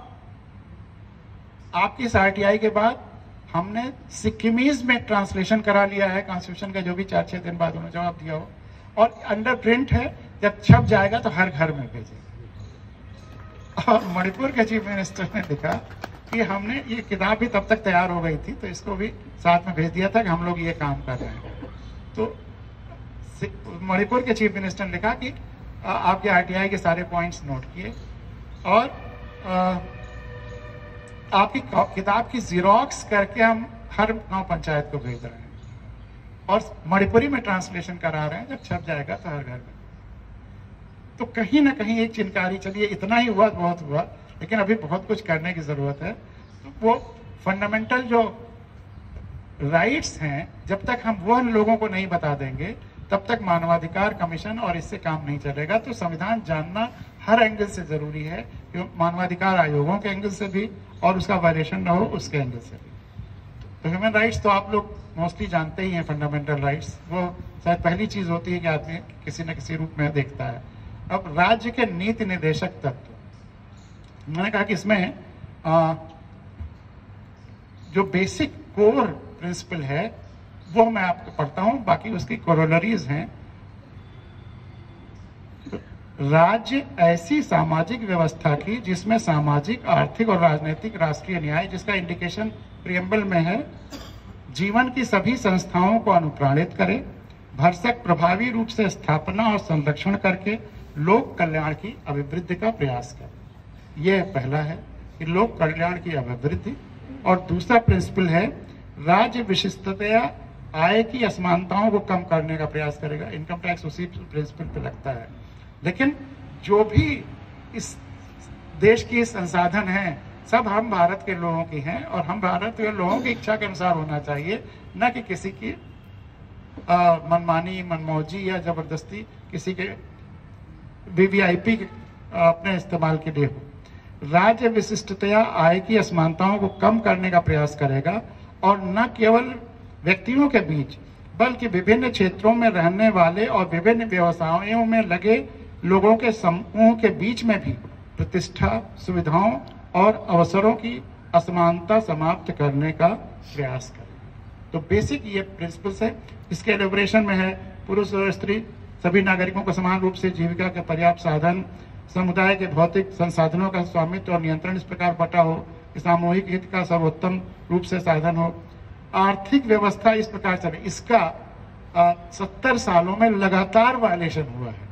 आपकी इस आरटीआई के बाद हमने सिक्किमीज में ट्रांसलेशन करा लिया है कॉन्स्टिट्यूशन का, जो भी 4-6 दिन बाद उन्होंने जवाब दिया हो, और अंडर प्रिंट है, जब छप जाएगा तो हर घर में भेजेंगे। और मणिपुर के चीफ मिनिस्टर ने लिखा कि हमने ये किताब भी तब तक तैयार हो गई थी तो इसको भी साथ में भेज दिया था कि हम लोग ये काम कर रहे हैं। तो मणिपुर के चीफ मिनिस्टर ने लिखा कि आपके आरटीआई के सारे पॉइंट्स नोट किए और आपकी किताब की जीरोक्स करके हम हर गांव पंचायत को भेज रहे हैं और मणिपुरी में ट्रांसलेशन करा रहे हैं, जब छप जाएगा तो हर घर में। तो कहीं ना कहीं एक चिनकारी चलिए, इतना ही हुआ बहुत हुआ, लेकिन अभी बहुत कुछ करने की जरूरत है। तो वो फंडामेंटल जो राइट्स हैं, जब तक हम वो लोगों को नहीं बता देंगे तब तक मानवाधिकार कमीशन और इससे काम नहीं चलेगा। तो संविधान जानना हर एंगल से जरूरी है, मानवाधिकार आयोगों के एंगल से भी और उसका वायलेशन न हो उसके एंगल से भी। तो ह्यूमन राइट्स तो आप लोग मोस्टली जानते ही हैं, फंडामेंटल राइट्स वो शायद पहली चीज होती है कि आदमी किसी न किसी रूप में देखता है। अब राज्य के नीति निर्देशक तत्व, मैंने कहा कि इसमें जो बेसिक कोर प्रिंसिपल है वो मैं आपको पढ़ता हूं, बाकी उसकी कोरोलरीज हैं। राज्य ऐसी सामाजिक व्यवस्था की जिसमें सामाजिक, आर्थिक और राजनीतिक राष्ट्रीय न्याय, जिसका इंडिकेशन प्रियम्बल में है, जीवन की सभी संस्थाओं को अनुप्राणित करे, भरसक प्रभावी रूप से स्थापना और संरक्षण करके लोक कल्याण की अभिवृद्धि का प्रयास करे। यह पहला है कि लोक कल्याण की अभिवृद्धि। और दूसरा प्रिंसिपल है राज्य विशिष्टतया आय की असमानताओं को कम करने का प्रयास करेगा। इनकम टैक्स उसी प्रिंसिपल पे लगता है। लेकिन जो भी इस देश की संसाधन हैं सब हम भारत के लोगों की हैं और हम भारत के लोगों की इच्छा के अनुसार होना चाहिए, न कि किसी की मनमानी, मनमौजी या जबरदस्ती किसी के वीवीआईपी अपने इस्तेमाल के लिए हो। राज्य विशिष्टतया आय की असमानताओं को कम करने का प्रयास करेगा और न केवल व्यक्तियों के बीच बल्कि विभिन्न क्षेत्रों में रहने वाले और विभिन्न व्यवसायों में लगे लोगों के समूह के बीच में भी प्रतिष्ठा, सुविधाओं और अवसरों की असमानता समाप्त करने का प्रयास करें। तो बेसिक ये प्रिंसिपल्स है। इसके एलिब्रेशन में है पुरुष और स्त्री सभी नागरिकों को समान रूप से जीविका के पर्याप्त साधन, समुदाय के भौतिक संसाधनों का स्वामित्व और नियंत्रण इस प्रकार बटा हो कि सामूहिक हित का सर्वोत्तम रूप से साधन हो, आर्थिक व्यवस्था इस प्रकार चले। इसका 70 सालों में लगातार वायलेशन हुआ है।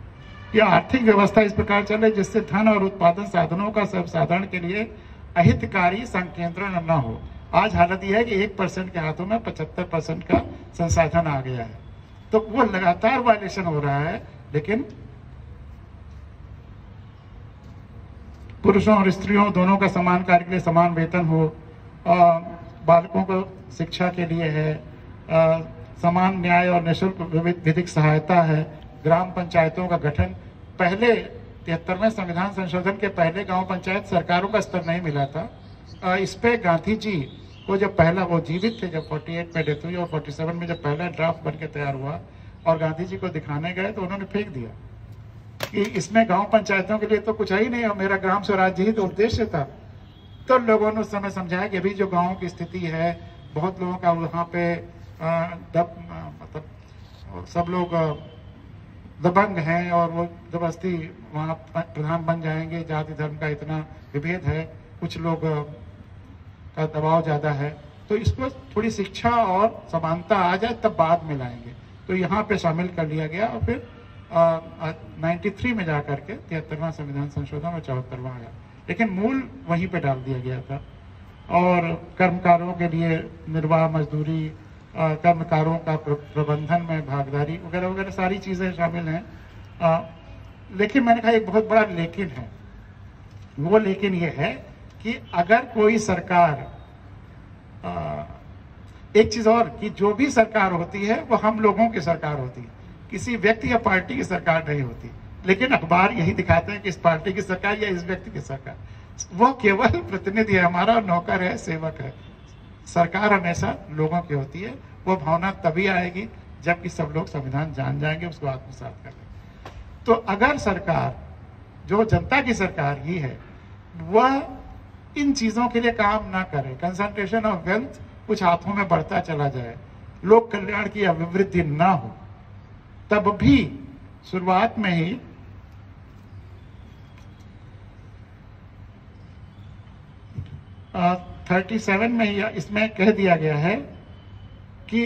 ये आर्थिक व्यवस्था इस प्रकार चले जिससे धन और उत्पादन साधनों का सर्वसाधारण के लिए अहितकारी संकेंद्रण न हो। आज हालत यह है कि 1% के हाथों में 75% का संसाधन आ गया है, तो वो लगातार वायलेशन हो रहा है। लेकिन पुरुषों और स्त्रियों दोनों का समान कार्य के लिए समान वेतन हो, बालकों को शिक्षा के लिए है, समान न्याय और निःशुल्क विधिक सहायता है, ग्राम पंचायतों का गठन। पहले 73वें संविधान संशोधन के पहले गांव पंचायत सरकारों का स्तर नहीं मिला था। इस पे गांधी जी को जब पहला, वो जीवित थे जब 48 में डेथ हुई और 47 में जब पहला ड्राफ्ट बन के तैयार हुआ और गांधी जी को दिखाने गए तो उन्होंने फेंक दिया कि इसमें गांव पंचायतों के लिए तो कुछ है ही नहीं और मेरा ग्राम स्वराज्य ही तो उद्देश्य था। तो लोगों ने उस समय समझाया कि अभी जो गाँव की स्थिति है, बहुत लोगों का वहाँ पे मतलब सब लोग दबंग हैं और वो जबरदस्ती वहाँ प्रधान बन जाएंगे, जाति धर्म का इतना विभेद है, कुछ लोग का दबाव ज्यादा है, तो इसको थोड़ी शिक्षा और समानता आ जाए तब बाद में लाएंगे। तो यहाँ पे शामिल कर लिया गया और फिर 93 में जा करके 73वां संविधान संशोधन और 74वां आया, लेकिन मूल वहीं पे डाल दिया गया था। और कर्मकारों के लिए निर्वाह मजदूरी, कर्मकारों का प्रबंधन में भागीदारी वगैरह वगैरह सारी चीजें शामिल हैं। लेकिन मैंने कहा एक बहुत बड़ा लेकिन है। वो लेकिन ये है कि अगर कोई सरकार, एक चीज और कि जो भी सरकार होती है वो हम लोगों की सरकार होती है, किसी व्यक्ति या पार्टी की सरकार नहीं होती। लेकिन अखबार यही दिखाते हैं कि इस पार्टी की सरकार या इस व्यक्ति की सरकार। वो केवल प्रतिनिधि है, हमारा नौकर है, सेवक है। सरकार हमेशा लोगों की होती है। वो भावना तभी आएगी जबकि सब लोग संविधान जान जाएंगे, उसको आत्मसात कर लेंगे। तो अगर सरकार जो जनता की सरकार ही है वह इन चीजों के लिए काम ना करे, कंसंट्रेशन ऑफ वेल्थ कुछ हाथों में बढ़ता चला जाए, लोक कल्याण की अभिवृद्धि ना हो, तब भी शुरुआत में ही 37 में इसमें कह दिया गया है कि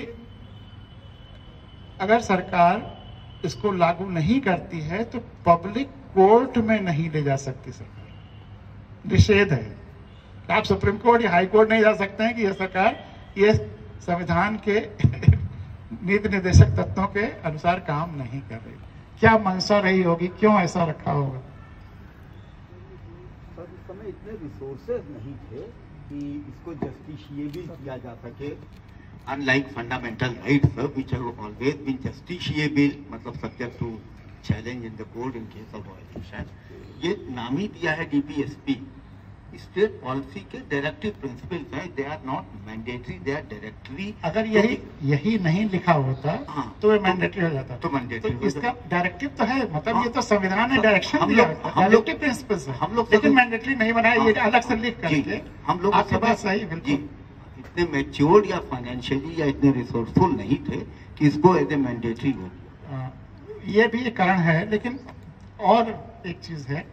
अगर सरकार इसको लागू नहीं करती है तो पब्लिक कोर्ट में नहीं ले जा सकती सरकार। निषेध है, आप सुप्रीम कोर्ट या हाई कोर्ट नहीं जा सकते हैं कि यह सरकार ये संविधान के नीति निर्देशक तत्वों के अनुसार काम नहीं कर रही। क्या मंशा रही होगी, क्यों ऐसा रखा होगा? सर उस समय इतने रिसोर्सेज नहीं थे कि इसको जस्टिशिएबल किया जा सके। Unlike fundamental rights which have always been justiciable, मतलब subject to challenge in the court in case of violation, ये नाम ही दिया है डीपीएसपी। स्टेट पॉलिसी के डायरेक्टिव प्रिंसिपल्स हैं, they are not mandatory, they are directory. अगर यही नहीं लिखा होता तो ये मैंडेटरी हो जाता। तो मैंडेटरी तो इसका डायरेक्टिव तो है, मतलब ये तो संविधान ने डायरेक्शन दिया, डायरेक्टिव प्रिंसिपल्स है, हम लोग लेकिन मैंडेटरी नहीं बनाया, ये अलग से लिख करके। हम लोग आपके पास सही बिल्कुल इतने मैच्योर्ड या फाइनेंशियली या इतने रिसोर्सफुल नहीं थे कि इसको एज ए मैंडेटरी हो। ये भी एक कारण है, लेकिन और एक चीज है,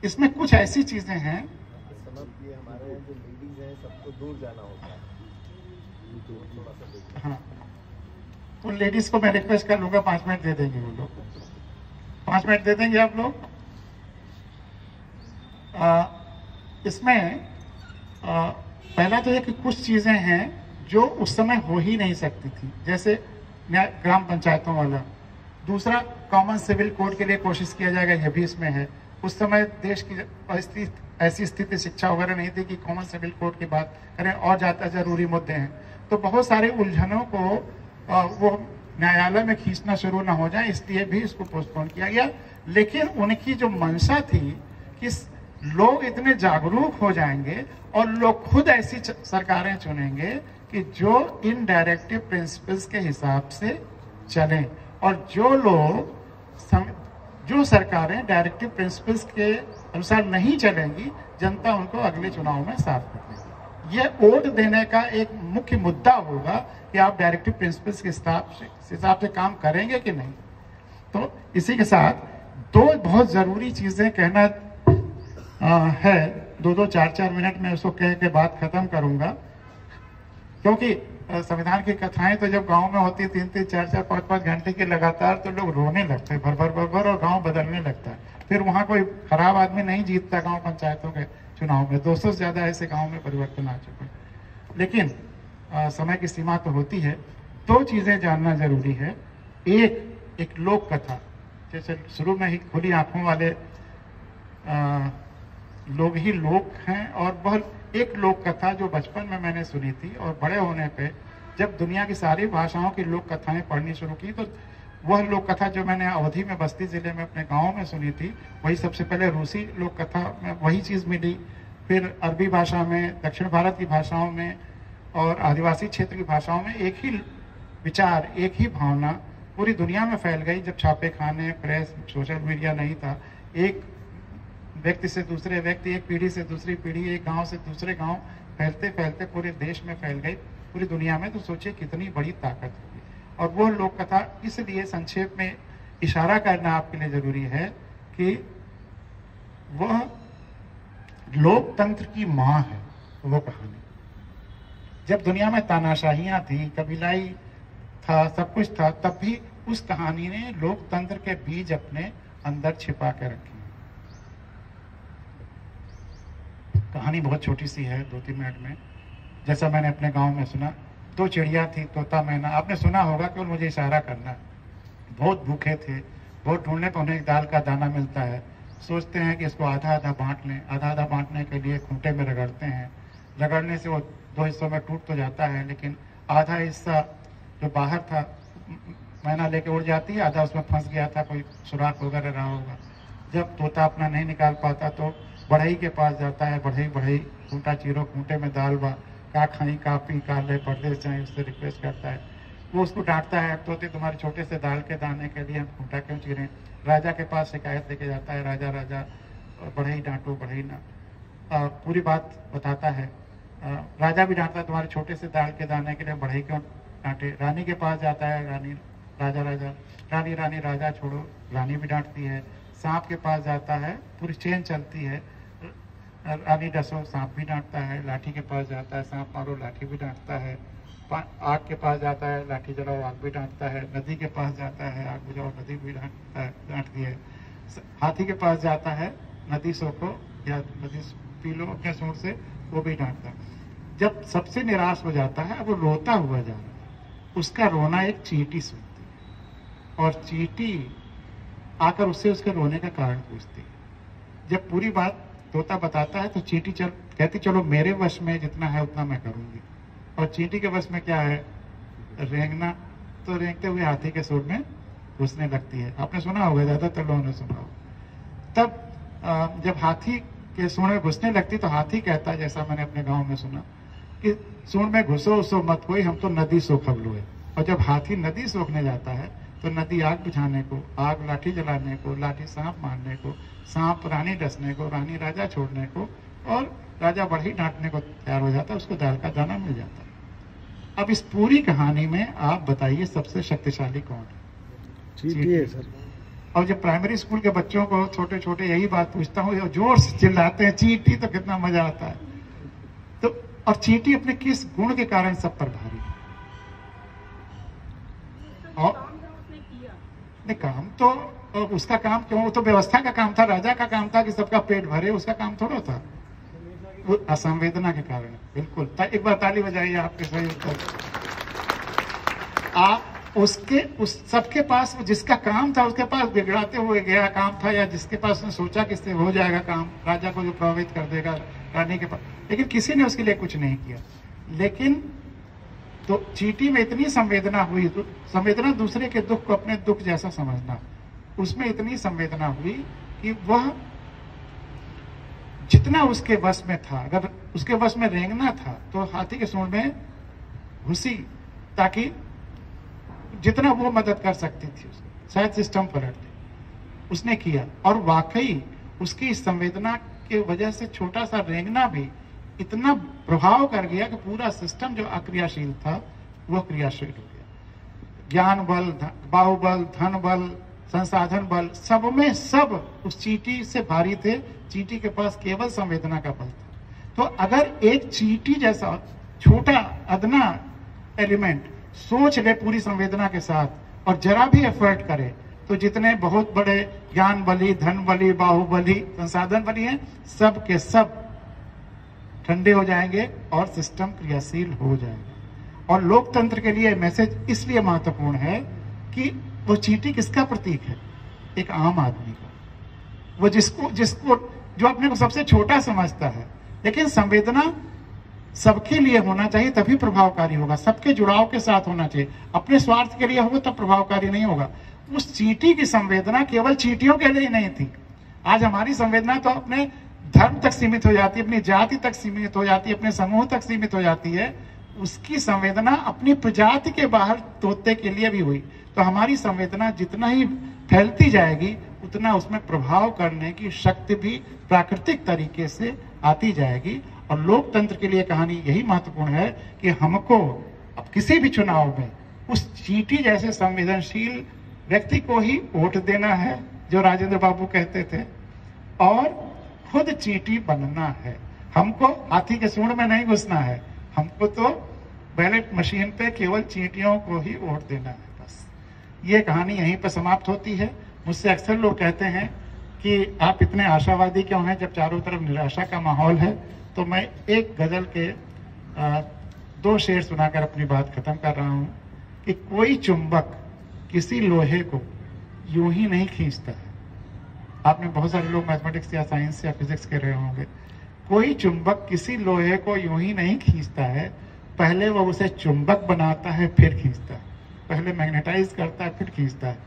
इसमें कुछ ऐसी चीजें हैं हमारे जो लेडीज हैं सबको दूर जाना होता है, थोड़ा सा देखिए। हाँ, उन लेडीज को मैं रिक्वेस्ट कर लूंगा 5 मिनट दे देंगे वो लोग, 5 मिनट दे देंगे आप लोग। इसमें पहला तो ये कि कुछ चीजें हैं जो उस समय हो ही नहीं सकती थी, जैसे ग्राम पंचायतों वाला। दूसरा, कॉमन सिविल कोड के लिए कोशिश किया जाएगा, यह भी इसमें है। उस समय देश की ऐसी स्थिति शिक्षा वगैरह नहीं थी कि कॉमन सिविल कोड की बात करें, और ज्यादा जरूरी मुद्दे हैं। तो बहुत सारे उलझनों को वो न्यायालय में खींचना शुरू ना हो जाए, इसलिए भी इसको पोस्टपोन किया गया। लेकिन उनकी जो मंशा थी कि लोग इतने जागरूक हो जाएंगे और लोग खुद ऐसी सरकारें चुनेंगे कि जो इन डायरेक्टिव प्रिंसिपल्स के हिसाब से चलें, और जो सरकारें डायरेक्टिव प्रिंसिपल्स के अनुसार नहीं चलेंगी, जनता उनको अगले चुनाव में साथ कर देगी। ये वोट देने का एक मुख्य मुद्दा होगा कि आप डायरेक्टिव प्रिंसिपल्स के हिसाब से काम करेंगे कि नहीं। तो इसी के साथ दो बहुत जरूरी चीजें कहना है, 2-2, 4-4 मिनट में उसको कह के बात खत्म करूंगा, क्योंकि संविधान की कथाएं तो जब गांव में होती 3-3, 4-4, 5-5 घंटे की लगातार, तो लोग रोने लगते हैं भर और गांव बदलने लगता है। फिर वहां कोई खराब आदमी नहीं जीतता गांव पंचायतों के चुनाव में, 200 से ज्यादा ऐसे गांव में परिवर्तन आ चुके हैं। लेकिन समय की सीमा तो होती है। दो चीजें जानना जरूरी है। एक लोक कथा, जैसे शुरू में ही खुली आंखों वाले लोग ही लोग हैं, और वह एक लोक कथा जो बचपन में मैंने सुनी थी, और बड़े होने पे जब दुनिया की सारी भाषाओं की लोक कथाएं पढ़नी शुरू की, तो वह लोक कथा जो मैंने अवधी में, बस्ती जिले में अपने गांव में सुनी थी, वही सबसे पहले रूसी लोक कथा में वही चीज मिली। फिर अरबी भाषा में, दक्षिण भारत की भाषाओं में और आदिवासी क्षेत्र की भाषाओं में एक ही विचार, एक ही भावना पूरी दुनिया में फैल गई। जब छापे खाने, प्रेस, सोशल मीडिया नहीं था, एक व्यक्ति से दूसरे व्यक्ति, एक पीढ़ी से दूसरी पीढ़ी, एक गांव से दूसरे गांव फैलते फैलते पूरे देश में फैल गई, पूरी दुनिया में। तो सोचिए कितनी बड़ी ताकत होगी। और वो लोक कथा, इसलिए संक्षेप में इशारा करना आपके लिए जरूरी है कि वह लोकतंत्र की मां है वो कहानी। जब दुनिया में तानाशाहियां थी, कबीलाई था, सब कुछ था, तब भी उस कहानी ने लोकतंत्र के बीज अपने अंदर छिपा के रखे। कहानी बहुत छोटी सी है, 2-3 मिनट में। जैसा मैंने अपने गांव में सुना, 2 चिड़िया थी, तोता मैना। आपने सुना होगा, केवल मुझे इशारा करना। बहुत भूखे थे, बहुत ढूंढने पर उन्हें एक दाल का दाना मिलता है। सोचते हैं कि इसको आधा आधा बांट लें। आधा आधा बांटने के लिए खूंटे में रगड़ते हैं। रगड़ने से वो 2 हिस्सों में टूट तो जाता है, लेकिन आधा हिस्सा जो बाहर था मैना लेके उड़ जाती है, आधा उसमें फंस गया था, कोई सुराख वगैरह रहा होगा। जब तोता अपना नहीं निकाल पाता तो बढ़ई के पास जाता है। बढ़ई खूंटा चीरो, खूंटे में दाल बा, का खाई का पी का ले, परदेश जाए, उससे रिक्वेस्ट करता है। वो उसको डांटता है, तोते तुम्हारे छोटे से दाल के दाने के लिए हम खूंटा क्यों चीरें। राजा के पास शिकायत लेके जाता है। राजा बढ़ई डांटो, बढ़ई ना, पूरी बात बताता है। राजा भी डांटता है, तुम्हारे छोटे से दाल के दाने के लिए बढ़ई क्यों डांटे। रानी के पास जाता है। रानी रानी राजा छोड़ो, रानी भी डांटती है। सांप के पास जाता है, पूरी चेन चलती है। रानी डसो, सांप भी डांटता है। लाठी के पास जाता है, सांप मारो, लाठी भी डांटता है। आग के पास जाता है, लाठी जलाओ, आग भी डांटता है। नदी के पास जाता है, आग बुझाओ, नदी भी डांटती है। हाथी के पास जाता है, नदी सोखो या नदी पी लो अपने सूंड से, वो भी डांटता है। जब सबसे निराश हो जाता है, वो रोता हुआ जा रहा है, उसका रोना एक चींटी सुनती है, और चींटी आकर उससे उसके रोने का कारण पूछती है। जब पूरी बात तोता बताता है तो चींटी कहती चलो मेरे वश में जितना है उतना मैं करूंगी। और चींटी के वश में क्या है, रेंगना। तो रेंगते हुए हाथी के सूंड में घुसने लगती है। आपने सुना होगा, ज्यादातर लोगों ने सुना होगा। तब जब हाथी के सूंड में घुसने लगती तो हाथी कहता है, जैसा मैंने अपने गांव में सुना, कि सूंड में घुसो उसो मत कोई, हम तो नदी सोखब लोए। और जब हाथी नदी सोखने जाता है तो नदी आग बुझाने को, आग लाठी जलाने को, लाठी सांप मारने को, सांप रानी डसने को, रानी राजा छोड़ने को, और राजा बढ़ई डांटने को तैयार हो जाता है। उसको दाल का दाना मिल जाता है। अब इस पूरी कहानी में आप बताइए सबसे शक्तिशाली कौन है? चींटी है सर। और जब प्राइमरी स्कूल के बच्चों को छोटे छोटे यही बात पूछता हूँ, जोर से चिल्लाते हैं चींटी, तो कितना मजा आता है। तो और चींटी अपने किस गुण के कारण सब पर भारी है? और नहीं, काम तो उसका काम क्यों, वो तो व्यवस्था का काम था, राजा का काम था कि सबका पेट भरे, उसका काम थोड़ा था। वो असंवेदना के कारण। बिल्कुल, एक बार ताली बजाइए आपके सही उत्तर। आप उस सबके पास जिसका काम था, उसके पास बिगड़ाते हुए गया काम था, या जिसके पास उसने सोचा कि इससे हो जाएगा काम, राजा को जो प्रभावित कर देगा, रानी के पास, लेकिन किसी ने उसके लिए कुछ नहीं किया। लेकिन तो चींटी में इतनी संवेदना हुई, तो संवेदना दूसरे के दुख को अपने दुख जैसा समझना, उसमें इतनी संवेदना हुई कि वह जितना उसके वश में था, अगर उसके वश में रेंगना था तो हाथी के सूंड में घुसी, ताकि जितना वो मदद कर सकती थी शायद सिस्टम पलट दे, उसने किया। और वाकई उसकी संवेदना की वजह से छोटा सा रेंगना भी इतना प्रभाव कर गया कि पूरा सिस्टम जो अक्रियाशील था वो क्रियाशील हो गया। ज्ञान बल, बाहुबल, धन बल, संसाधन बल, सब में सब उस चींटी से भारी थे। चींटी के पास केवल संवेदना का बल था। तो अगर एक चींटी जैसा छोटा अदना एलिमेंट सोच ले पूरी संवेदना के साथ और जरा भी एफर्ट करे, तो जितने बहुत बड़े ज्ञान बली, धन बली, बाहुबली, संसाधन बली हैं, सब के सब ठंडे हो जाएंगे और सिस्टम क्रियाशील हो जाएगा। और लोकतंत्र के लिए मैसेज इसलिए महत्वपूर्ण है कि वो चींटी किसका प्रतीक है? एक आम आदमी का, वो जिसको जो अपने को सबसे छोटा समझता है। लेकिन संवेदना सबके लिए होना चाहिए, तभी प्रभावकारी होगा। सबके जुड़ाव के साथ होना चाहिए। अपने स्वार्थ के लिए होगा तब प्रभावकारी नहीं होगा। उस चींटी की संवेदना केवल चींटियों के लिए नहीं थी। आज हमारी संवेदना तो अपने धर्म तक सीमित हो जाती है, अपनी जाति तक सीमित हो जाती है, अपने समूह तक सीमित हो जाती है। उसकी संवेदना अपनी प्रजाति के बाहर तोते के लिए भी हुई। तो हमारी संवेदना जितना ही फैलती जाएगी उतना उसमें प्रभाव करने की शक्ति भी प्राकृतिक तरीके से आती जाएगी। और लोकतंत्र के लिए कहानी यही महत्वपूर्ण है कि हमको अब किसी भी चुनाव में उस चींटी जैसे संवेदनशील व्यक्ति को ही वोट देना है, जो राजेंद्र बाबू कहते थे, और खुद चींटी बनना है। हमको हाथी के सूंड में नहीं घुसना है। हमको तो बैलेट मशीन पे केवल चींटियों को ही वोट देना है। बस ये कहानी यहीं पर समाप्त होती है। मुझसे अक्सर लोग कहते हैं कि आप इतने आशावादी क्यों हैं जब चारों तरफ निराशा का माहौल है। तो मैं एक गजल के 2 शेर सुनाकर अपनी बात खत्म कर रहा हूं कि कोई चुंबक किसी लोहे को यूं ही नहीं खींचता है। आपने बहुत सारे लोग मैथमेटिक्स या साइंस या फिजिक्स के रहे होंगे। कोई चुंबक किसी लोहे को यूं ही नहीं खींचता है, पहले वो उसे चुंबक बनाता है फिर खींचता है। पहले मैग्नेटाइज करता है फिर खींचता है।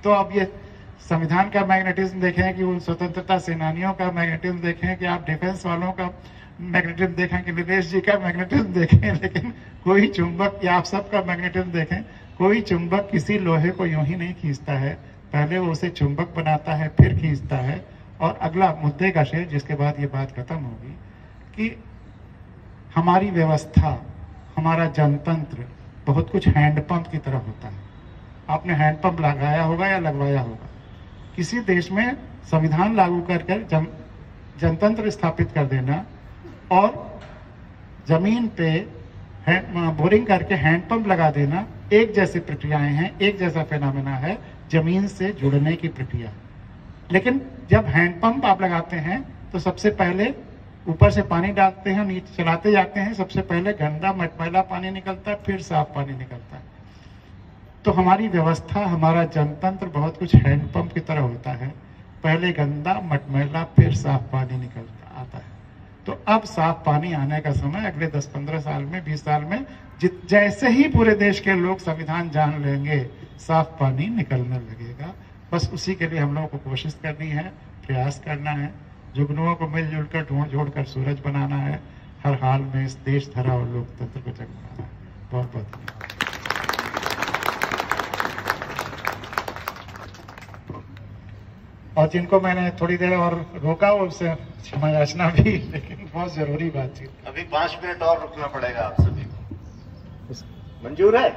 तो अब ये संविधान का मैग्नेटिज्म देखें कि उन स्वतंत्रता सेनानियों का मैग्नेटिज्म देखें कि आप डिफेंस वालों का मैग्नेटिज्म देखें कि निलेश जी का मैग्नेटिज्म देखें, लेकिन कोई चुंबक या आप सबका मैग्नेटिज्म देखें, कोई चुंबक किसी लोहे को यूं ही नहीं खींचता है, पहले वो उसे चुंबक बनाता है फिर खींचता है। और अगला मुद्दे का शेर जिसके बाद ये बात खत्म होगी कि हमारी व्यवस्था, हमारा जनतंत्र बहुत कुछ हैंडपंप की तरह होता है। आपने हैंडपंप लगाया होगा या लगवाया होगा। किसी देश में संविधान लागू कर जनतंत्र स्थापित कर देना और जमीन पे बोरिंग करके हैंडपंप लगा देना, एक जैसी प्रक्रियाएं हैं, एक जैसा फेनोमेना है, जमीन से जुड़ने की प्रक्रिया। लेकिन जब हैंडपंप आप लगाते हैं तो सबसे पहले ऊपर से पानी डालते हैं, नीचे चलाते जाते हैं, सबसे पहले गंदा मटमैला पानी निकलता है, फिर साफ पानी निकलता है। तो हमारी व्यवस्था, हमारा जनतंत्र बहुत कुछ हैंडपंप की तरह होता है। पहले गंदा मटमैला फिर साफ पानी निकलता आता है। तो अब साफ पानी आने का समय अगले 10-15 साल में, 20 साल में, जैसे ही पूरे देश के लोग संविधान जान लेंगे, साफ पानी निकलने लगेगा। बस उसी के लिए हम लोगों को कोशिश करनी है, प्रयास करना है, जुगनुओं को मिलजुल कर ढूंढ जोड़ कर सूरज बनाना है। हर हाल में इस देश, धरा और लोकतंत्र को जगमगाना है। बहुत बहुत धन्यवाद। और जिनको मैंने थोड़ी देर और रोका उससे क्षमा याचना भी, लेकिन बहुत जरूरी बातचीत। अभी 5 मिनट और रुकना पड़ेगा आप सभी को। मंजूर है?